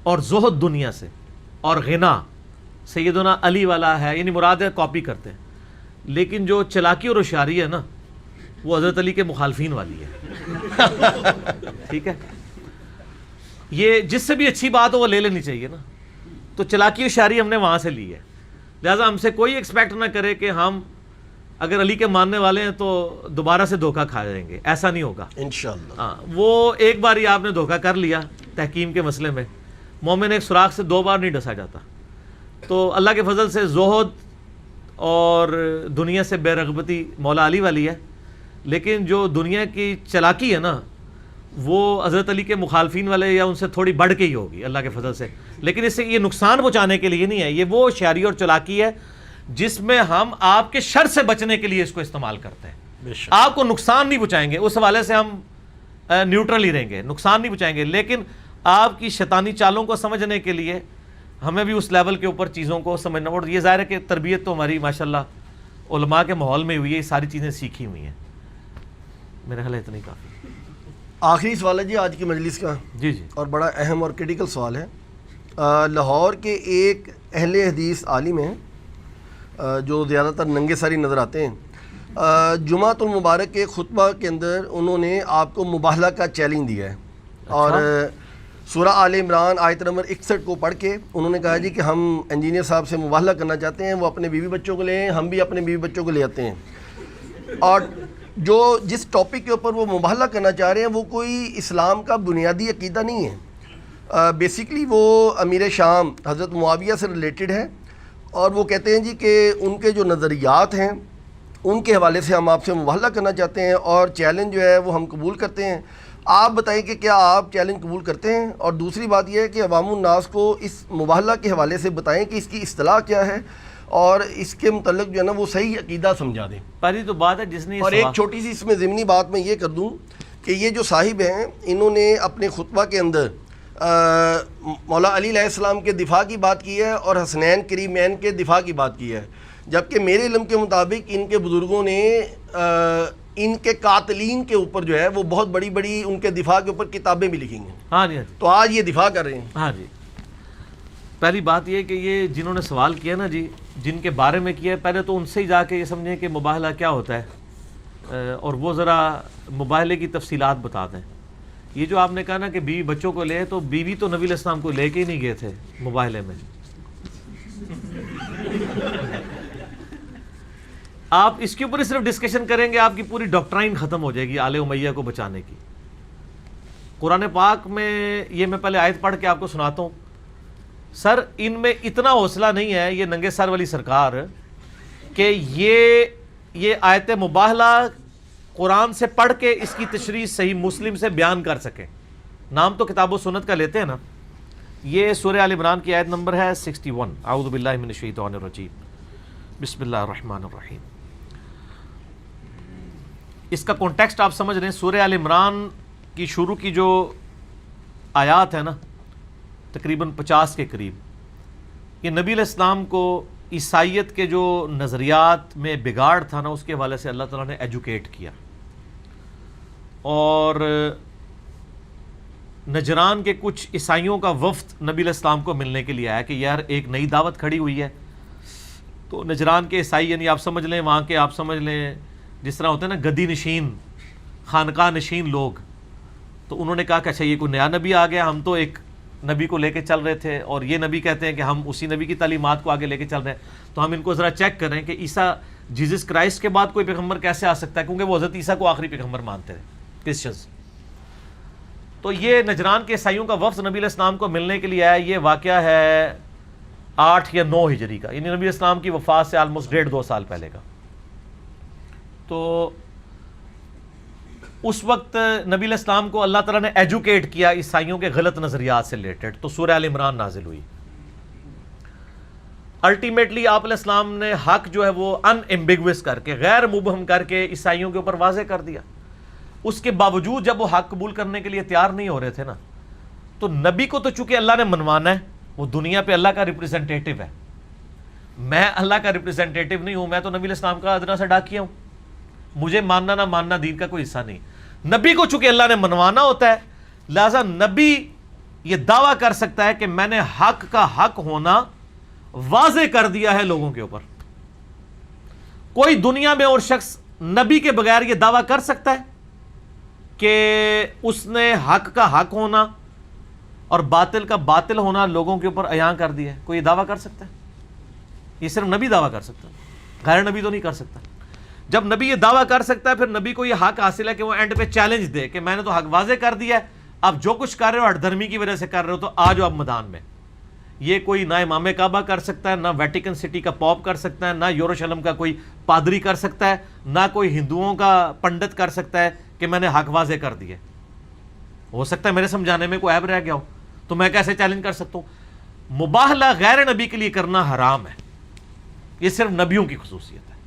اور زہد دنیا سے اور غنا سیدنا علی والا ہے, یعنی مراد ہے کاپی کرتے ہیں. لیکن جو چلاکی اور ہوشیاری ہے نا وہ حضرت علی کے مخالفین والی ہے. ٹھیک ہے, یہ جس سے بھی اچھی بات ہو وہ لے لینی چاہیے نا. تو چلاکی ہوشیاری ہم نے وہاں سے لی ہے, لہٰذا ہم سے کوئی ایکسپیکٹ نہ کرے کہ ہم اگر علی کے ماننے والے ہیں تو دوبارہ سے دھوکہ کھا جائیں گے, ایسا نہیں ہوگا انشاءاللہ. ہاں, وہ ایک بار ہی آپ نے دھوکہ کر لیا تحکیم کے مسئلے میں, مومن ایک سوراخ سے 2 بار نہیں ڈسا جاتا. تو اللہ کے فضل سے زہد اور دنیا سے بے رغبتی مولا علی والی ہے, لیکن جو دنیا کی چلاکی ہے نا وہ حضرت علی کے مخالفین والے یا ان سے تھوڑی بڑھ کے ہی ہوگی اللہ کے فضل سے. لیکن اس سے یہ نقصان پہنچانے کے لیے نہیں ہے, یہ وہ ہوشیاری اور چلاکی ہے جس میں ہم آپ کے شر سے بچنے کے لیے اس کو استعمال کرتے ہیں. آپ کو نقصان نہیں پہنچائیں گے, اس حوالے سے ہم نیوٹرل ہی رہیں گے, نقصان نہیں پہنچائیں گے. لیکن آپ کی شیطانی چالوں کو سمجھنے کے لیے ہمیں بھی اس لیول کے اوپر چیزوں کو سمجھنا. اور یہ ظاہر ہے کہ تربیت تو ہماری ماشاءاللہ علماء کے ماحول میں ہوئی ہے, یہ ساری چیزیں سیکھی ہوئی ہیں. میرا خیال ہے اتنا ہی کافی. آخری سوال ہے جی آج کی مجلس کا, جی جی, اور بڑا اہم اور کریٹیکل سوال ہے. لاہور کے ایک اہل حدیث عالم ہیں جو زیادہ تر ننگے ساری نظر آتے ہیں. جمعۃ المبارک کے خطبہ کے اندر انہوں نے آپ کو مباہلہ کا چیلنج دیا ہے, اور سورہ آل عمران آیت نمبر 61 کو پڑھ کے انہوں نے کہا جی کہ ہم انجینئر صاحب سے مباہلہ کرنا چاہتے ہیں, وہ اپنے بیوی بچوں کو لے ہیں, ہم بھی اپنے بیوی بچوں کو لے آتے ہیں. اور جو جس ٹاپک کے اوپر وہ مباہلہ کرنا چاہ رہے ہیں وہ کوئی اسلام کا بنیادی عقیدہ نہیں ہے. بیسیکلی وہ امیر شام حضرت معاویہ سے ریلیٹڈ ہے, اور وہ کہتے ہیں جی کہ ان کے جو نظریات ہیں ان کے حوالے سے ہم آپ سے مباہلہ کرنا چاہتے ہیں, اور چیلنج جو ہے وہ ہم قبول کرتے ہیں. آپ بتائیں کہ کیا آپ چیلنج قبول کرتے ہیں؟ اور دوسری بات یہ ہے کہ عوام الناس کو اس مباہلہ کے حوالے سے بتائیں کہ اس کی اصطلاح کیا ہے, اور اس کے متعلق جو ہے نا وہ صحیح عقیدہ سمجھا دیں. پہلی تو بات ہے جس نے اور ایک چھوٹی سی اس میں ضمنی بات میں یہ کر دوں کہ یہ جو صاحب ہیں انہوں نے اپنے خطبہ کے اندر مولا علی علیہ السلام کے دفاع کی بات کی ہے اور حسنین کریمین کے دفاع کی بات کی ہے، جبکہ میرے علم کے مطابق ان کے بزرگوں نے ان کے قاتلین کے اوپر جو ہے وہ بہت بڑی بڑی ان کے دفاع کے اوپر کتابیں بھی لکھی ہیں. ہاں جی تو آج یہ دفاع کر رہے ہیں. ہاں جی. پہلی بات یہ کہ یہ جنہوں نے سوال کیا نا جی، جن کے بارے میں کیا ہے، پہلے تو ان سے ہی جا کے یہ سمجھیں کہ مباہلہ کیا ہوتا ہے اور وہ ذرا مباہلے کی تفصیلات بتا دیں. یہ جو آپ نے کہا نا کہ بیوی بچوں کو لے، تو بیوی تو نبی علیہ السلام کو لے کے ہی نہیں گئے تھے مباہلے میں. آپ اس کے اوپر ہی صرف ڈسکشن کریں گے آپ کی پوری ڈاکٹرائن ختم ہو جائے گی آل امیہ کو بچانے کی. قرآن پاک میں یہ میں پہلے آیت پڑھ کے آپ کو سناتا ہوں. سر ان میں اتنا حوصلہ نہیں ہے یہ ننگے سر والی سرکار کہ یہ آیت مباہلہ قرآن سے پڑھ کے اس کی تشریح صحیح مسلم سے بیان کر سکے. نام تو کتاب و سنت کا لیتے ہیں نا. یہ سورہ آل عمران کی آیت نمبر ہے 61. اعوذ باللہ من الشیطان الرجیم، بسم اللہ الرحمن الرحیم. اس کا کانٹیکسٹ آپ سمجھ رہے ہیں. سورہ آل عمران کی شروع کی جو آیات ہے نا تقریباً 50 کے قریب، یہ نبی علیہ السلام کو عیسائیت کے جو نظریات میں بگاڑ تھا نا اس کے حوالے سے اللہ تعالیٰ نے ایجوکیٹ کیا. اور نجران کے کچھ عیسائیوں کا وفد نبی علیہ السلام کو ملنے کے لیے آیا کہ یار ایک نئی دعوت کھڑی ہوئی ہے. تو نجران کے عیسائی یعنی آپ سمجھ لیں وہاں کے، آپ سمجھ لیں جس طرح ہوتے ہیں نا گدی نشین، خانقاہ نشین لوگ، تو انہوں نے کہا کہ اچھا یہ کوئی نیا نبی آ گیا، ہم تو ایک نبی کو لے کے چل رہے تھے اور یہ نبی کہتے ہیں کہ ہم اسی نبی کی تعلیمات کو آگے لے کے چل رہے ہیں، تو ہم ان کو ذرا چیک کریں کہ عیسیٰ جیزس کرائسٹ کے بعد کوئی پیغمبر کیسے آ سکتا ہے، کیونکہ وہ حضرت عیسیٰ کو آخری پیغمبر مانتے ہیں کرسچنز. تو یہ نجران کے عیسائیوں کا وفد نبی علیہ السلام کو ملنے کے لیے آیا. یہ واقعہ ہے 8 یا 9 ہجری کا، یعنی نبی علیہ السلام کی وفات سے آلموسٹ 1.5-2 سال پہلے کا. تو اس وقت نبی علیہ السلام کو اللہ تعالیٰ نے ایجوکیٹ کیا عیسائیوں کے غلط نظریات سے ریلیٹڈ. تو سورہ آل عمران نازل ہوئی. الٹیمیٹلی آپ علیہ السلام نے حق جو ہے وہ ان ایمبیگوس کر کے، غیر مبہم کر کے عیسائیوں کے اوپر واضح کر دیا. اس کے باوجود جب وہ حق قبول کرنے کے لیے تیار نہیں ہو رہے تھے نا، تو نبی کو تو چونکہ اللہ نے منوانا ہے، وہ دنیا پہ اللہ کا ریپریزنٹیٹو ہے. میں اللہ کا ریپریزنٹیٹو نہیں ہوں، میں تو نبی علیہ السلام کا ادنا سا ڈاکیا ہوں. مجھے ماننا نہ ماننا دین کا کوئی حصہ نہیں. نبی کو چونکہ اللہ نے منوانا ہوتا ہے، لہذا نبی یہ دعویٰ کر سکتا ہے کہ میں نے حق کا حق ہونا واضح کر دیا ہے لوگوں کے اوپر. کوئی دنیا میں اور شخص نبی کے بغیر یہ دعویٰ کر سکتا ہے کہ اس نے حق کا حق ہونا اور باطل کا باطل ہونا لوگوں کے اوپر عیاں کر دیا ہے؟ کوئی یہ دعویٰ کر سکتا ہے؟ یہ صرف نبی دعویٰ کر سکتا ہے، غیر نبی تو نہیں کر سکتا. جب نبی یہ دعویٰ کر سکتا ہے پھر نبی کو یہ حق حاصل ہے کہ وہ اینڈ پہ چیلنج دے کہ میں نے تو حق واضح کر دیا ہے، اب جو کچھ کر رہے ہو ہٹ دھرمی کی وجہ سے کر رہے ہو، تو آ جاؤ اب میدان میں. یہ کوئی نہ امام کعبہ کر سکتا ہے، نہ ویٹیکن سٹی کا پوپ کر سکتا ہے، نہ یروشلم کا کوئی پادری کر سکتا ہے، نہ کوئی ہندوؤں کا پنڈت کر سکتا ہے کہ میں نے حق واضح کر دیا. ہو سکتا ہے میرے سمجھانے میں کوئی عیب رہ گیا ہو، تو میں کیسے چیلنج کر سکتا ہوں؟ مباہلہ غیر نبی کے لیے کرنا حرام ہے، یہ صرف نبیوں کی خصوصیت ہے.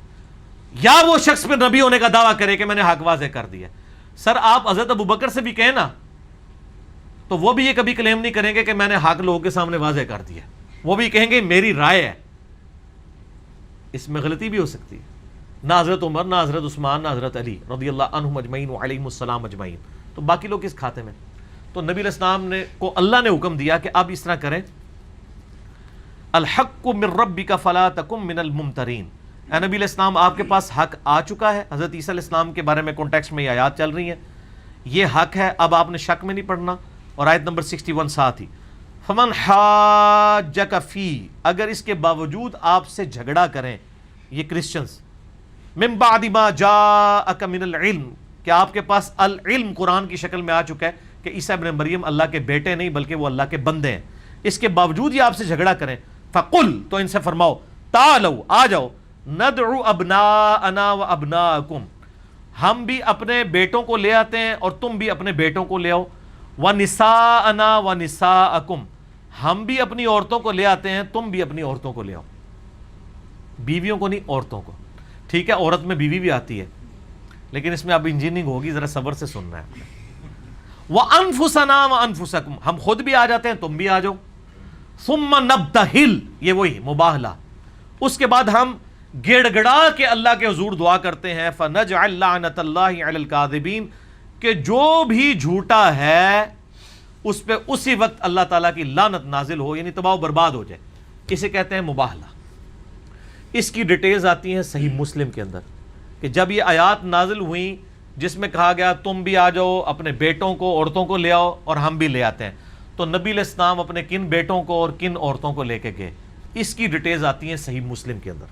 یا وہ شخص پہ نبی ہونے کا دعویٰ کرے کہ میں نے حق واضح کر دیا. سر آپ حضرت ابوبکر سے بھی کہیں نا، تو وہ بھی یہ کبھی کلیم نہیں کریں گے کہ میں نے حق لوگوں کے سامنے واضح کر دیا. وہ بھی کہیں گے میری رائے ہے. اس میں غلطی بھی ہو سکتی ہے. نہ حضرت عمر، نہ حضرت عثمان، نہ حضرت علی رضی اللہ عنہم اجمعین وعلیہم السلام اجمعین. تو باقی لوگ کس کھاتے میں؟ تو نبی علیہ السلام نے کو اللہ نے حکم دیا کہ اب اس طرح کریں، الحق من ربک فلا تکن من الممترین. اے نبی علیہ السلام آپ کے پاس حق آ چکا ہے. حضرت عیسیٰ علیہ السلام کے بارے میں کانٹیکسٹ میں یہ آیات چل رہی ہیں، یہ حق ہے، اب آپ نے شک میں نہیں پڑھنا. اور آیت نمبر 61 ساتھ ہی فمن حاجک فی، اگر اس کے باوجود آپ سے جھگڑا کریں یہ کرسچنز، من بعد ما جاءک من العلم، کہ آپ کے پاس العلم قرآن کی شکل میں آ چکا ہے کہ عیسیٰ ابن مریم اللہ کے بیٹے نہیں بلکہ وہ اللہ کے بندے ہیں، اس کے باوجود یہ آپ سے جھگڑا کریں، فقل، تو ان سے فرماؤ، تعالوا، آ جاؤ، ندعو ابناءنا و ابناءکم، ہم بھی اپنے بیٹوں کو لے آتے ہیں اور تم بھی اپنے بیٹوں کو لے آؤ، وَنِسَاءَنَا وَنِسَاءَكُمْ، ہم بھی اپنی عورتوں کو لے آتے ہیں تم بھی اپنی عورتوں کو لے آؤ. بیویوں کو نہیں، عورتوں کو. ٹھیک ہے عورت میں بیوی بھی آتی ہے، لیکن اس میں اب انجینئرنگ ہوگی، ذرا صبر سے سننا ہے. وَأَنفُسَنَا وَأَنفُسَكُمْ، ہم خود بھی آ جاتے ہیں، تم بھی آ جاؤ. ثُمَّ نَبْتَهِلْ، یہ وہی مباہلہ. اس کے بعد ہم گڑ گڑا کے اللہ کے حضور دعا کرتے ہیں فَنَجْعَلْ لَعْنَةَ اللَّهِ عَلَى الْكَاذِبِينَ، کہ جو بھی جھوٹا ہے اس پہ اسی وقت اللہ تعالیٰ کی لعنت نازل ہو، یعنی تباہ و برباد ہو جائے. اسے کہتے ہیں مباہلہ. اس کی ڈیٹیلز آتی ہیں صحیح مسلم کے اندر کہ جب یہ آیات نازل ہوئیں جس میں کہا گیا تم بھی آ جاؤ، اپنے بیٹوں کو عورتوں کو لے آؤ، اور ہم بھی لے آتے ہیں، تو نبی علیہ السلام اپنے کن بیٹوں کو اور کن عورتوں کو لے کے گئے. اس کی ڈیٹیلز آتی ہیں صحیح مسلم کے اندر.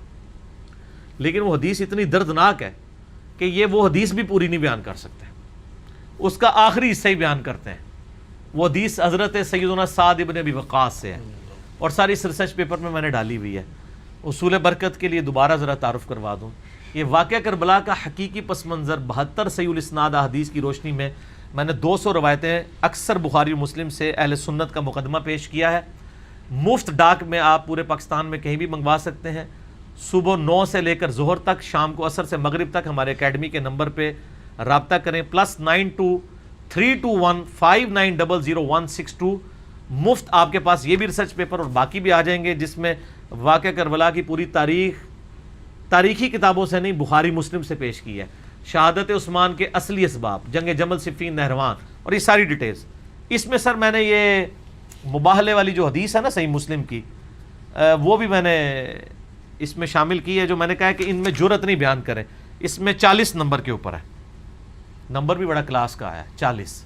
لیکن وہ حدیث اتنی دردناک ہے کہ یہ وہ حدیث بھی پوری نہیں بیان کر سکتے، اس کا آخری حصہ ہی بیان کرتے ہیں. وہ حدیث حضرت سیدنا سعد ابن ابی وقاص سے ہے، اور ساری اس ریسرچ پیپر میں نے ڈالی ہوئی ہے. اصول برکت کے لیے دوبارہ ذرا تعارف کروا دوں. یہ واقعہ کربلا کا حقیقی پس منظر 72 صحیح الاسناد احادیث کی روشنی میں نے 200 روایتیں اکثر بخاری و مسلم سے اہل سنت کا مقدمہ پیش کیا ہے. مفت ڈاک میں آپ پورے پاکستان میں کہیں بھی منگوا سکتے ہیں. صبح 9 سے لے کر ظہر تک، شام کو عصر سے مغرب تک ہمارے اکیڈمی کے نمبر پہ رابطہ کریں، +923259000162. مفت آپ کے پاس یہ بھی ریسرچ پیپر اور باقی بھی آ جائیں گے، جس میں واقعہ کربلا کی پوری تاریخی کتابوں سے نہیں، بخاری مسلم سے پیش کی ہے. شہادت عثمان کے اصلی اسباب، جنگ جمل، صفین، نہروان، اور یہ ساری ڈیٹیلز. اس میں سر میں نے یہ مباہلے والی جو حدیث ہے نا صحیح مسلم کی، وہ بھی میں نے اس میں شامل کی ہے، جو میں نے کہا ہے کہ ان میں جرت نہیں بیان کریں. اس میں 40 نمبر کے اوپر ہے، نمبر بھی بڑا کلاس کا ہے، 40.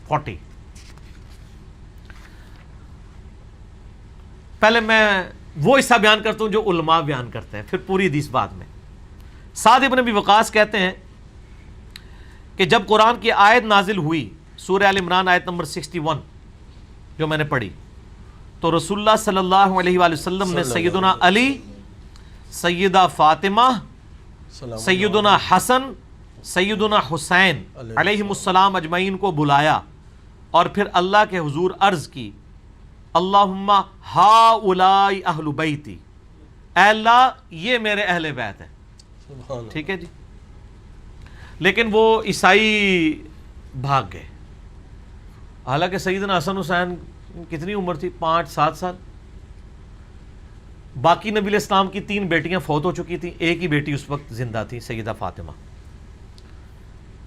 پہلے میں وہ حصہ بیان کرتا ہوں جو علماء بیان کرتے ہیں، پھر پوری حدیث بعد میں. سعد ابن ابی وقاص کہتے ہیں کہ جب قرآن کی آیت نازل ہوئی، سورہ آل عمران آیت نمبر 61 جو میں نے پڑھی، تو رسول اللہ صلی اللہ علیہ وآلہ وسلم نے سیدنا علی، سیدہ فاطمہ، سیدنا حسن، سیدنا حسین علیہم السلام اجمعین کو بلایا، اور پھر اللہ کے حضور عرض کی اللہم ہؤلاء اہل بیتی، اے اللہ یہ میرے اہل بیت ہیں. ٹھیک ہے جی. لیکن وہ عیسائی بھاگ گئے. حالانکہ سیدنا حسن حسین کتنی عمر تھی؟ 5-7 سال. باقی نبی علیہ السلام کی 3 بیٹیاں فوت ہو چکی تھیں، ایک ہی بیٹی اس وقت زندہ تھی، سیدہ فاطمہ.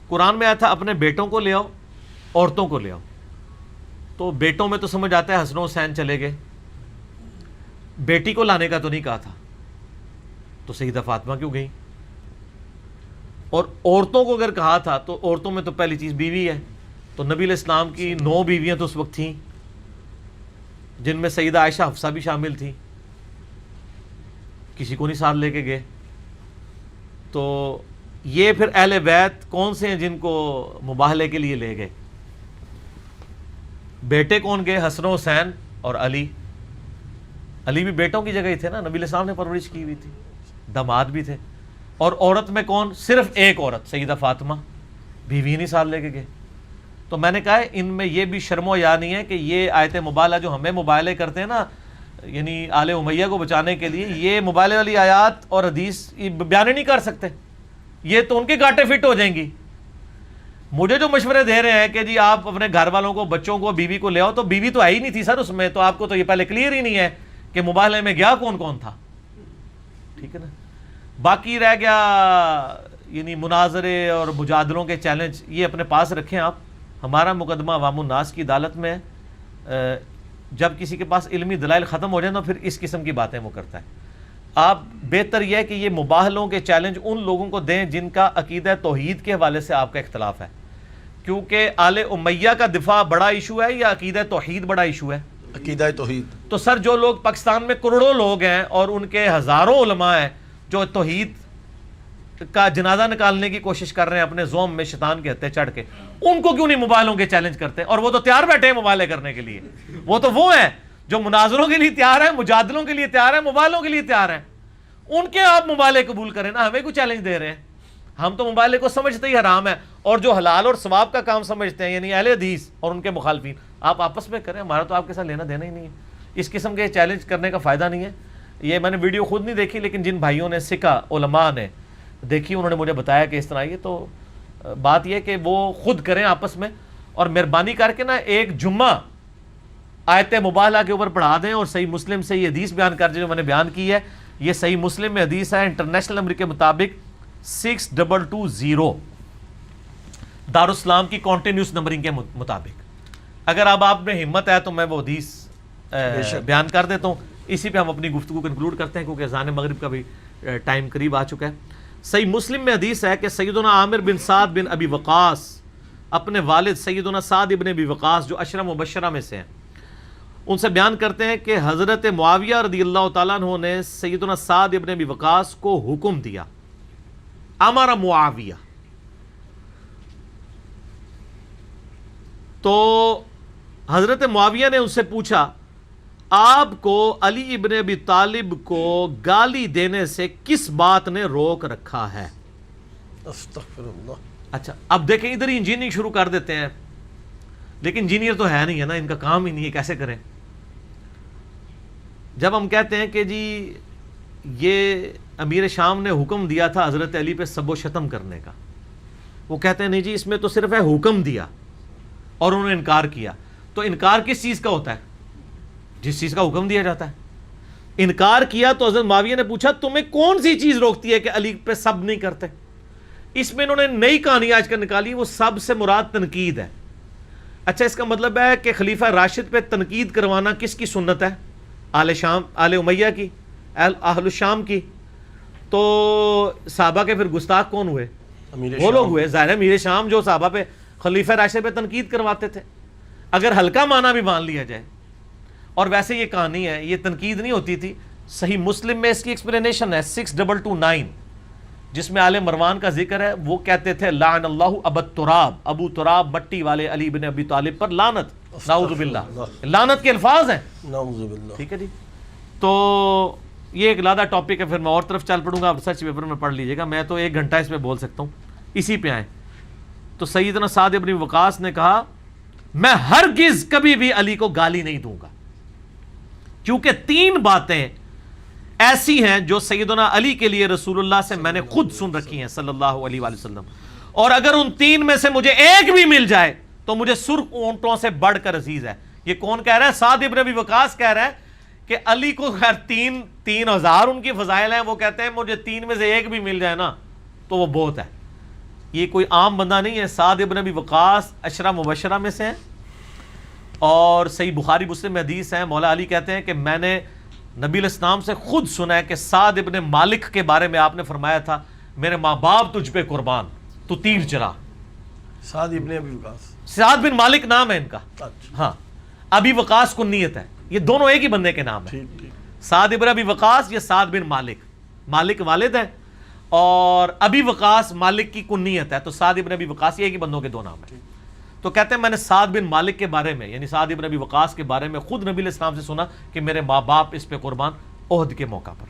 قرآن میں آیا تھا اپنے بیٹوں کو لے آؤ، عورتوں کو لے آؤ. تو بیٹوں میں تو سمجھ آتا ہے حسن و حسین چلے گئے، بیٹی کو لانے کا تو نہیں کہا تھا، تو سیدہ فاطمہ کیوں گئی؟ اور عورتوں کو اگر کہا تھا تو عورتوں میں تو پہلی چیز بیوی ہے. تو نبی علیہ السلام کی 9 بیویاں تو اس وقت تھیں، جن میں سیدہ عائشہ حفصہ بھی شامل تھی. کسی کو نہیں ساتھ لے کے گئے. تو یہ پھر اہل بیت کون سے ہیں جن کو مباہلے کے لیے لے گئے؟ بیٹے کون گئے؟ حسن و حسین اور علی. علی بھی بیٹوں کی جگہ ہی تھے نا، نبی علیہ السلام نے پرورش کی ہوئی تھی، داماد بھی تھے. اور عورت میں کون؟ صرف ایک عورت، سیدہ فاطمہ، بیوی نہیں ساتھ لے کے گئے. تو میں نے کہا ہے ان میں یہ بھی شرم و حیا نہیں ہے کہ یہ آیت مباہلہ جو ہمیں مباہلے کرتے ہیں نا، یعنی آل امیہ کو بچانے کے لیے، یہ مباہلے والی آیات اور حدیث بیان نہیں کر سکتے. یہ تو ان کے گاٹے فٹ ہو جائیں گی. مجھے جو مشورے دے رہے ہیں کہ جی آپ اپنے گھر والوں کو، بچوں کو، بیوی کو لے آؤ، تو بیوی تو آئی ہی نہیں تھی سر اس میں، تو آپ کو تو یہ پہلے کلیئر ہی نہیں ہے کہ مباہلے میں گیا کون کون تھا. ٹھیک ہے نا. باقی رہ گیا یعنی مناظرے اور مجادلوں کے چیلنج، یہ اپنے پاس رکھیں آپ. ہمارا مقدمہ عوام الناس کی عدالت میں ہے. جب کسی کے پاس علمی دلائل ختم ہو جائیں تو پھر اس قسم کی باتیں وہ کرتا ہے. آپ بہتر یہ ہے کہ یہ مباہلوں کے چیلنج ان لوگوں کو دیں جن کا عقیدہ توحید کے حوالے سے آپ کا اختلاف ہے. کیونکہ آل امیہ کا دفاع بڑا ایشو ہے یا عقیدہ توحید بڑا ایشو ہے؟ عقیدہ توحید. تو سر جو لوگ پاکستان میں کروڑوں لوگ ہیں اور ان کے ہزاروں علماء ہیں جو توحید کا جنازہ نکالنے کی کوشش کر رہے ہیں اپنے زوم میں شیطان کے ہتھے چڑھ کے، ان کو کیوں نہیں مباہلوں کے چیلنج کرتے؟ اور وہ تو تیار بیٹھے ہیں مباہلے کرنے کے لیے. وہ تو وہ ہیں جو مناظروں کے لیے تیار ہیں، مجادلوں کے لیے تیار ہیں، مباہلوں کے لیے تیار ہیں. ان کے آپ مباہلے قبول کریں نا، ہمیں کوئی چیلنج دے رہے ہیں؟ ہم تو مباہلے کو سمجھتے ہی حرام ہے، اور جو حلال اور ثواب کا کام سمجھتے ہیں یعنی اہل حدیث اور ان کے مخالفین، آپ آپس میں کریں، ہمارا تو آپ کے ساتھ لینا دینا ہی نہیں ہے. اس قسم کے چیلنج کرنے کا فائدہ نہیں ہے. یہ میں نے ویڈیو خود نہیں دیکھی لیکن جن بھائیوں نے سکھا علماء نے دیکھی انہوں نے مجھے بتایا کہ اس طرح یہ تو بات یہ کہ وہ خود کریں آپس میں اور مہربانی کر کے نا ایک جمعہ آیت مبالغہ کے اوپر پڑھا دیں اور صحیح مسلم سے یہ حدیث بیان کر دیں جو میں نے بیان کی ہے. یہ صحیح مسلم میں حدیث ہے انٹرنیشنل نمبر کے مطابق 6220 دارالاسلام کی کنٹینیوس نمبرنگ کے مطابق. اگر اب آپ میں ہمت ہے تو میں وہ حدیث بیان کر دیتا ہوں. اسی پہ ہم اپنی گفتگو کنکلوڈ کرتے ہیں کیونکہ اذان مغرب کا بھی ٹائم قریب آ چکا ہے. صحیح مسلم میں حدیث ہے کہ سیدنا عامر بن سعد بن ابی وقاص اپنے والد سیدنا سعد ابن ابی وقاص جو عشرہ مبشرہ میں سے ہیں ان سے بیان کرتے ہیں کہ حضرت معاویہ رضی اللہ تعالیٰ عنہ نے سیدنا سعد ابن ابی وقاص کو حکم دیا. امر معاویہ. تو حضرت معاویہ نے ان سے پوچھا آپ کو علی ابن ابی طالب کو گالی دینے سے کس بات نے روک رکھا ہے؟ استغفر اللہ. اچھا اب دیکھیں ادھر انجینئرنگ شروع کر دیتے ہیں لیکن انجینئر تو ہے نہیں ہے نا, ان کا کام ہی نہیں ہے, کیسے کریں؟ جب ہم کہتے ہیں کہ جی یہ امیر شام نے حکم دیا تھا حضرت علی پہ سب و شتم کرنے کا, وہ کہتے ہیں نہیں جی اس میں تو صرف ہے حکم دیا اور انہوں نے انکار کیا. تو انکار کس چیز کا ہوتا ہے؟ جس چیز کا حکم دیا جاتا ہے. انکار کیا تو حضرت معاویہ نے پوچھا تمہیں کون سی چیز روکتی ہے کہ علی پہ سب نہیں کرتے؟ اس میں انہوں نے نئی کہانی آج کل نکالی, وہ سب سے مراد تنقید ہے. اچھا اس کا مطلب ہے کہ خلیفہ راشد پہ تنقید کروانا کس کی سنت ہے؟ آل شام, آل امیہ کی, اہل الشام کی. تو صحابہ کے پھر گستاخ کون ہوئے؟ وہ لوگ ہوئے. ظاہر ہے امیر شام جو صحابہ پہ خلیفہ راشد پہ تنقید کرواتے تھے. اگر ہلکا معنی بھی مان لیا جائے, اور ویسے یہ کہانی ہے, یہ تنقید نہیں ہوتی تھی. صحیح مسلم میں اس کی ایکسپلینیشن ہے 6229 جس میں آل مروان کا ذکر ہے. وہ کہتے تھے لعن اللہ ابو تراب, ابو تراب مٹی والے علی بن ابی طالب پر لعنت, نعوذ باللہ. لعنت کے الفاظ ہیں, نعوذ باللہ. ٹھیک ہے جی. تو یہ ایک علیحدہ ٹاپک ہے, پھر میں اور طرف چل پڑوں گا, آپ ریسرچ پیپر میں پڑھ لیجئے گا. میں تو 1 گھنٹہ اس پہ بول سکتا ہوں. اسی پہ آئیں تو سیدنا سعد ابن وقاص نے کہا میں ہرگز کبھی بھی علی کو گالی نہیں دوں گا, کیونکہ 3 باتیں ایسی ہیں جو سیدنا علی کے لیے رسول اللہ سے میں نے خود سن رکھی ہیں صلی اللہ علیہ وآلہ وسلم, اور اگر ان 3 میں سے مجھے ایک بھی مل جائے تو مجھے سرخ اونٹوں سے بڑھ کر عزیز ہے. یہ کون کہہ رہا ہے؟ سعد ابن ابی وقاص کہہ رہا ہے کہ علی کو خیر 3,000 ان کی فضائل ہیں, وہ کہتے ہیں مجھے 3 میں سے ایک بھی مل جائے نا تو وہ بہت ہے. یہ کوئی عام بندہ نہیں ہے. سعد ابن ابی وقاص عشرہ مبشرہ میں سے ہیں, اور صحیح بخاری مسلم میں حدیث ہے. مولا علی کہتے ہیں کہ میں نے نبی علیہ السلام سے خود سنا ہے کہ سعد ابن مالک کے بارے میں آپ نے فرمایا تھا میرے ماں باپ تجھ پہ قربان, تو تیر چرا. سعد ابن ابی وقاص, سعد بن مالک نام ہے ان کا. اچھا ہاں, ابی وقاص کنیت ہے. یہ دونوں ایک ہی بندے کے نام ہیں. ٹھیک ٹھیک. سعد ابن ابی وقاص, یہ سعد بن مالک, مالک والد ہے, اور ابی وقاص مالک کی کنیت ہے. تو سعد ابن ابی وقاص یہ ایک ہی بندوں کے 2 نام ہیں. تو کہتے ہیں میں نے سعد بن مالک کے بارے میں یعنی سعد ابن ابی وقاص کے بارے میں خود نبی علیہ السلام سے سنا کہ میرے ماں باپ اس پہ قربان احد کے موقع پر.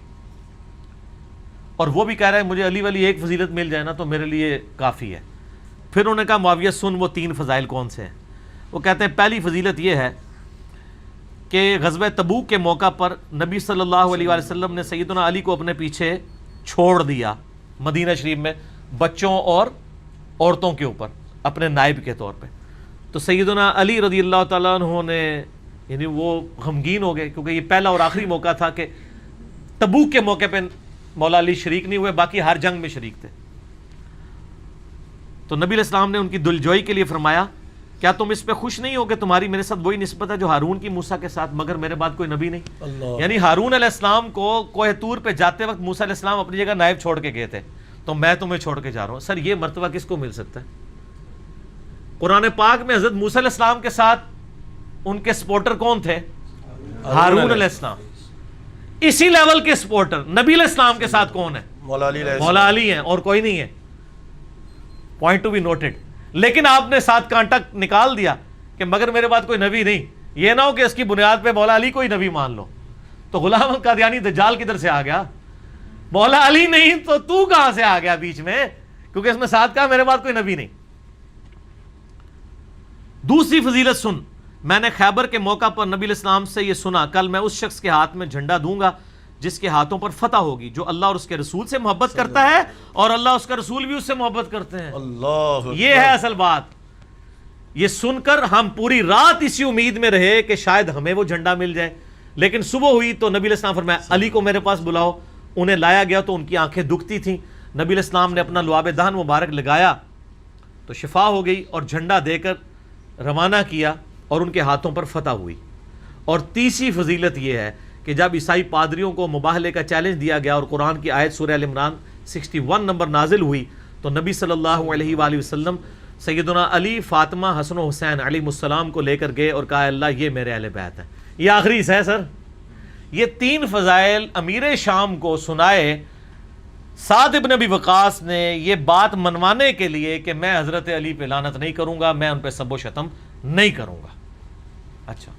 اور وہ بھی کہہ رہے ہیں مجھے علی والی ایک فضیلت مل جائے نا تو میرے لیے کافی ہے. پھر انہوں نے کہا معاویہ سن وہ 3 فضائل کون سے ہیں. وہ کہتے ہیں پہلی فضیلت یہ ہے کہ غزوہ تبوک کے موقع پر نبی صلی اللہ علیہ وآلہ وسلم نے سیدنا علی کو اپنے پیچھے چھوڑ دیا مدینہ شریف میں بچوں اور عورتوں کے اوپر اپنے نائب کے طور پہ. تو سیدنا علی رضی اللہ تعالیٰ عنہ نے یعنی وہ غمگین ہو گئے کیونکہ یہ پہلا اور آخری موقع تھا کہ تبوک کے موقع پہ مولا علی شریک نہیں ہوئے, باقی ہر جنگ میں شریک تھے. تو نبی علیہ السلام نے ان کی دلجوئی کے لیے فرمایا کیا تم اس پہ خوش نہیں ہو کہ تمہاری میرے ساتھ وہی نسبت ہے جو ہارون کی موسیٰ کے ساتھ, مگر میرے بعد کوئی نبی نہیں. یعنی ہارون علیہ السلام کو کوہ طور پہ جاتے وقت موسیٰ علیہ السلام اپنی جگہ نائب چھوڑ کے گئے تھے, تو میں تمہیں چھوڑ کے جا رہا ہوں. سر یہ مرتبہ کس کو مل سکتا ہے؟ قرآن پاک میں حضرت موسیٰ علیہ السلام کے ساتھ ان کے سپورٹر کون تھے؟ ہارون علیہ السلام. اسی لیول کے سپورٹر نبی علیہ السلام کے ساتھ کون ہے؟ مولا علی ہیں, اور کوئی نہیں ہے. Point to be noted. لیکن آپ نے ساتھ کانٹا نکال دیا کہ مگر میرے بعد کوئی نبی نہیں. یہ نہ ہو کہ اس کی بنیاد پہ مولا علی کو ہی نبی مان لو, تو غلام القادیانی دجال کدھر سے آ گیا؟ مولا علی نہیں تو تو کہاں سے آ گیا بیچ میں؟ کیونکہ اس میں ساتھ کہا میرے بعد کوئی نبی نہیں. دوسری فضیلت سن, میں نے خیبر کے موقع پر نبی علیہ السلام سے یہ سنا کل میں اس شخص کے ہاتھ میں جھنڈا دوں گا جس کے ہاتھوں پر فتح ہوگی، جو اللہ اور اس کے رسول سے محبت کرتا ہے اور اللہ اس کا رسول بھی اس سے محبت کرتے ہیں. اللہ یہ ہے اصل بات. یہ سن کر ہم پوری رات اسی امید میں رہے کہ شاید ہمیں وہ جھنڈا مل جائے، لیکن صبح ہوئی تو نبی علیہ السلام فرمایا علی کو میرے پاس بلاؤ. انہیں لایا گیا تو ان کی آنکھیں دکھتی تھیں. نبی علیہ السلام نے اپنا لعاب دہن مبارک لگایا تو شفا ہو گئی اور جھنڈا دے کر روانہ کیا اور ان کے ہاتھوں پر فتح ہوئی. اور تیسری فضیلت یہ ہے کہ جب عیسائی پادریوں کو مباہلے کا چیلنج دیا گیا اور قرآن کی آیت سورہ ال عمران 61 نمبر نازل ہوئی تو نبی صلی اللہ علیہ وآلہ وسلم سیدنا علی، فاطمہ، حسن و حسین علیہ السلام کو لے کر گئے اور کہا اللہ یہ میرے اہل بیت ہیں. یہ آخری حصہ ہے سر. یہ 3 فضائل امیر شام کو سنائے سعد ابن ابی وقاص نے یہ بات منوانے کے لیے کہ میں حضرت علی پہ لعنت نہیں کروں گا، میں ان پہ سب و شتم نہیں کروں گا. اچھا،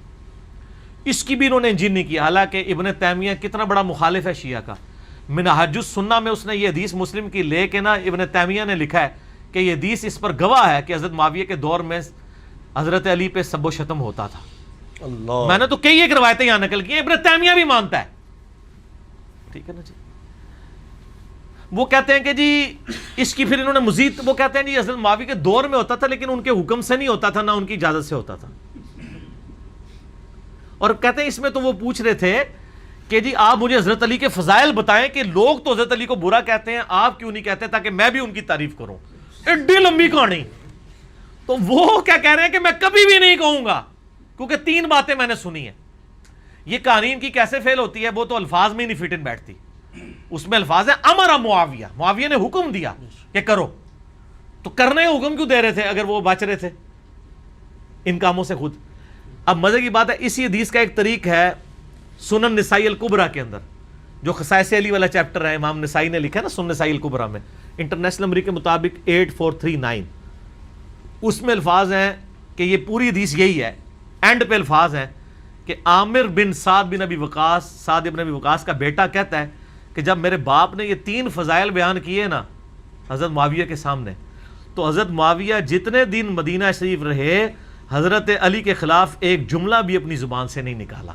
اس کی بھی انہوں نے انجین نہیں کیا، حالانکہ ابن تیمیہ کتنا بڑا مخالف ہے شیعہ کا. منہاج السنہ میں اس نے یہ حدیث مسلم کی لے کے نا ابن تیمیہ نے لکھا ہے کہ یہ حدیث اس پر گواہ ہے کہ حضرت معاویہ کے دور میں حضرت علی پہ سب و شتم ہوتا تھا. اللہ، میں نے تو کئی ایک روایتیں یہاں نقل کی ہیں، ابن تیمیہ بھی مانتا ہے. ٹھیک ہے نا جی. وہ کہتے ہیں کہ جی اس کی پھر انہوں نے مزید وہ کہتے ہیں جی حضرت معاویہ کے دور میں ہوتا تھا لیکن ان کے حکم سے نہیں ہوتا تھا، نہ ان کی اجازت سے ہوتا تھا. اور کہتے ہیں اس میں تو وہ پوچھ رہے تھے کہ جی آپ مجھے حضرت علی کے فضائل بتائیں کہ لوگ تو حضرت علی کو برا کہتے ہیں، آپ کیوں نہیں کہتے تاکہ میں بھی ان کی تعریف کروں. ایڈی لمبی کہانی. تو وہ کیا کہہ رہے ہیں کہ میں کبھی بھی نہیں کہوں گا کیونکہ 3 باتیں میں نے سنی ہیں. یہ کہانی ان کی کیسے فیل ہوتی ہے؟ وہ تو الفاظ میں ہی نہیں فٹ ان بیٹھتی. اس میں الفاظ ہے امر معاویہ، معاویہ نے حکم دیا کہ کرو. تو کرنے کا حکم کیوں دے رہے تھے اگر وہ بچ رہے تھے ان کاموں سے خود؟ اب مزے کی بات ہے اسی حدیث کا ایک طریق ہے سنن نسائی الکبریٰ کے اندر، جو خصائص علی والا چیپٹر ہے امام نسائی نے لکھا ہے نا سنن نسائی الکبریٰ میں، انٹرنیشنل نمبر کے مطابق 8439. اس میں الفاظ ہیں کہ یہ پوری حدیث یہی ہے، اینڈ پہ الفاظ ہیں کہ عامر بن سعد بن ابی وقاص، سعد بن ابی وقاص کا بیٹا کہتا ہے کہ جب میرے باپ نے یہ 3 فضائل بیان کیے نا حضرت معاویہ کے سامنے، تو حضرت معاویہ جتنے دن مدینہ شریف رہے حضرت علی کے خلاف ایک جملہ بھی اپنی زبان سے نہیں نکالا.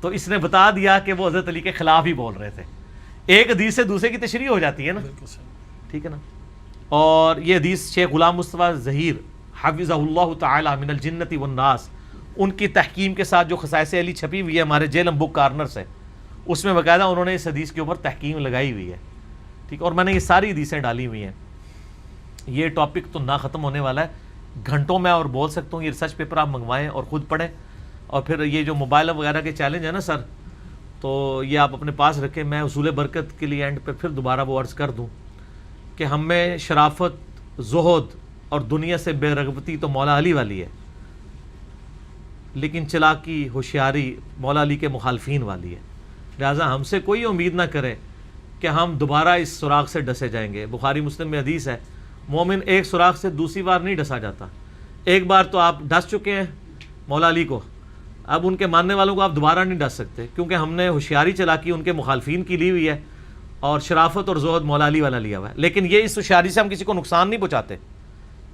تو اس نے بتا دیا کہ وہ حضرت علی کے خلاف ہی بول رہے تھے. ایک حدیث سے دوسرے کی تشریح ہو جاتی ہے نا. ٹھیک ہے نا. اور یہ حدیث شیخ غلام مصطفیٰ ظہیر حفظہ اللہ تعالی من الجنت والناس، ان کی تحکیم کے ساتھ جو خصائص علی چھپی ہوئی ہے ہمارے جیلم بک کارنر سے، اس میں باقاعدہ انہوں نے اس حدیث کے اوپر تحکیم لگائی ہوئی ہے. ٹھیک، اور میں نے یہ ساری حدیثیں ڈالی ہوئی ہیں. یہ ٹاپک تو نہ ختم ہونے والا ہے، گھنٹوں میں اور بول سکتا ہوں. یہ ریسرچ پیپر آپ منگوائیں اور خود پڑھیں. اور پھر یہ جو موبائل وغیرہ کے چیلنج ہے نا سر، تو یہ آپ اپنے پاس رکھیں. میں حصول برکت کے لیے اینڈ پہ پھر دوبارہ وہ عرض کر دوں کہ ہم میں شرافت، زہد اور دنیا سے بے رغبتی تو مولا علی والی ہے، لیکن چلاکی، ہوشیاری مولا علی کے مخالفین والی ہے. لہٰذا ہم سے کوئی امید نہ کرے کہ ہم دوبارہ اس سراغ سے ڈسے جائیں گے. بخاری مسلم میں حدیث ہے مومن ایک سراغ سے دوسری بار نہیں ڈسا جاتا. ایک بار تو آپ ڈس چکے ہیں مولا علی کو، اب ان کے ماننے والوں کو آپ دوبارہ نہیں ڈس سکتے، کیونکہ ہم نے ہوشیاری چلاکی ان کے مخالفین کی لی ہوئی ہے اور شرافت اور زہد مولا علی والا لیا ہوا ہے. لیکن یہ اس ہوشیاری سے ہم کسی کو نقصان نہیں پہنچاتے،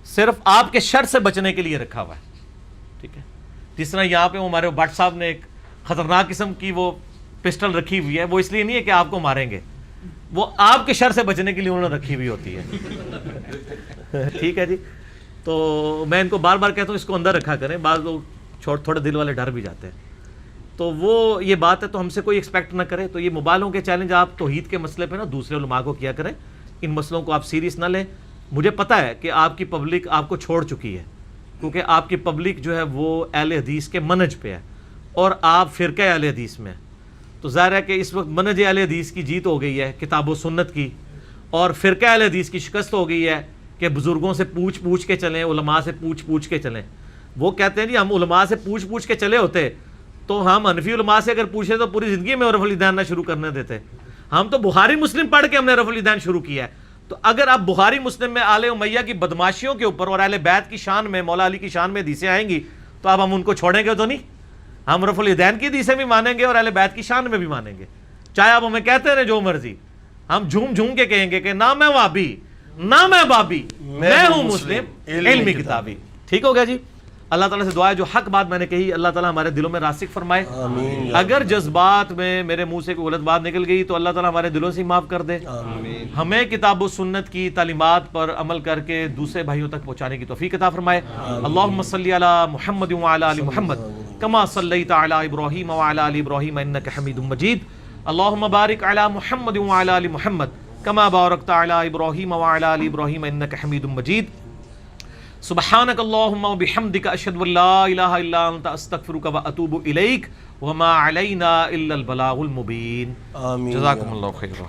صرف آپ کے شر سے بچنے کے لیے رکھا ہوا ہے. ٹھیک ہے. جس طرح یہاں پہ ہمارے بٹ صاحب نے ایک خطرناک قسم کی وہ پسٹل رکھی ہوئی ہے، وہ اس لیے نہیں ہے کہ آپ کو ماریں گے، وہ آپ کے شر سے بچنے کے لیے انہوں نے رکھی ہوئی ہوتی ہے. ٹھیک ہے جی. تو میں ان کو بار بار کہتا ہوں اس کو اندر رکھا کریں، بعض لوگ تھوڑے دل والے ڈر بھی جاتے ہیں. تو وہ یہ بات ہے، تو ہم سے کوئی ایکسپیکٹ نہ کرے. تو یہ موبائلوں کے چیلنج آپ توحید کے مسئلے پہ نا دوسرے علماء کو کیا کریں، ان مسئلوں کو آپ سیریس نہ لیں. مجھے پتہ ہے کہ آپ کی پبلک آپ کو چھوڑ چکی ہے، کیونکہ آپ کی پبلک جو ہے وہ اہل حدیث کے منہج پہ ہے اور آپ فرقہ اہل حدیث میں. تو ظاہر ہے کہ اس وقت منہج اہل حدیث کی جیت ہو گئی ہے، کتاب و سنت کی، اور فرقہ اہل حدیث کی شکست ہو گئی ہے کہ بزرگوں سے پوچھ کے چلیں، علماء سے پوچھ کے چلیں. وہ کہتے ہیں جی ہم علماء سے پوچھ کے چلے ہوتے تو ہم حنفی علماء سے اگر پوچھے تو پوری زندگی میں رفع الیدین نہ شروع کرنے دیتے. ہم تو بخاری مسلم پڑھ کے ہم نے رفع الیدین شروع کیا ہے. تو اگر اب بخاری مسلم میں آل امیہ کی بدماشیوں کے اوپر اور اہل بیت کی شان میں، مولا علی کی شان میں حدیثیں آئیں گی تو اب ہم ان کو چھوڑیں گے تو نہیں. ہم رفع الیدین کی حدیثیں بھی مانیں گے اور اہل بیت کی شان میں بھی مانیں گے، چاہے آپ ہمیں کہتے رہے جو مرضی. ہم جھوم کے کہیں گے کہ نہ میں وابی نہ میں بابی، میں ہوں مسلم علمی کتابی. ٹھیک ہو گیا جی. اللہ تعالیٰ سے دعا ہے جو حق بات میں نے کہی اللہ تعالیٰ ہمارے دلوں میں راسخ فرمائے. آمین. اگر جذبات میں میرے منہ سے کوئی غلط بات نکل گئی تو اللہ تعالیٰ ہمارے دلوں سے ہی معاف کر دے. ہمیں کتاب و سنت کی تعلیمات پر عمل کر کے دوسرے بھائیوں تک پہنچانے کی توفیق عطا فرمائے. اللہم صلی علی محمد وعلی آل محمد کما صلیت علی ابراہیم وعلی آل ابراہیم انک حمید مجید. اللہم بارک علی محمد وعلی آل محمد کما بارکت علی ابراہیم وعلی آل ابراہیم انک حمید مجید. سبحانک اللہم وبحمدک اشہد ان لا الہ الا انت استغفرک واتوب الیک وما علینا الا البلاغ المبین. آمین. جزاکم اللہ خیرا.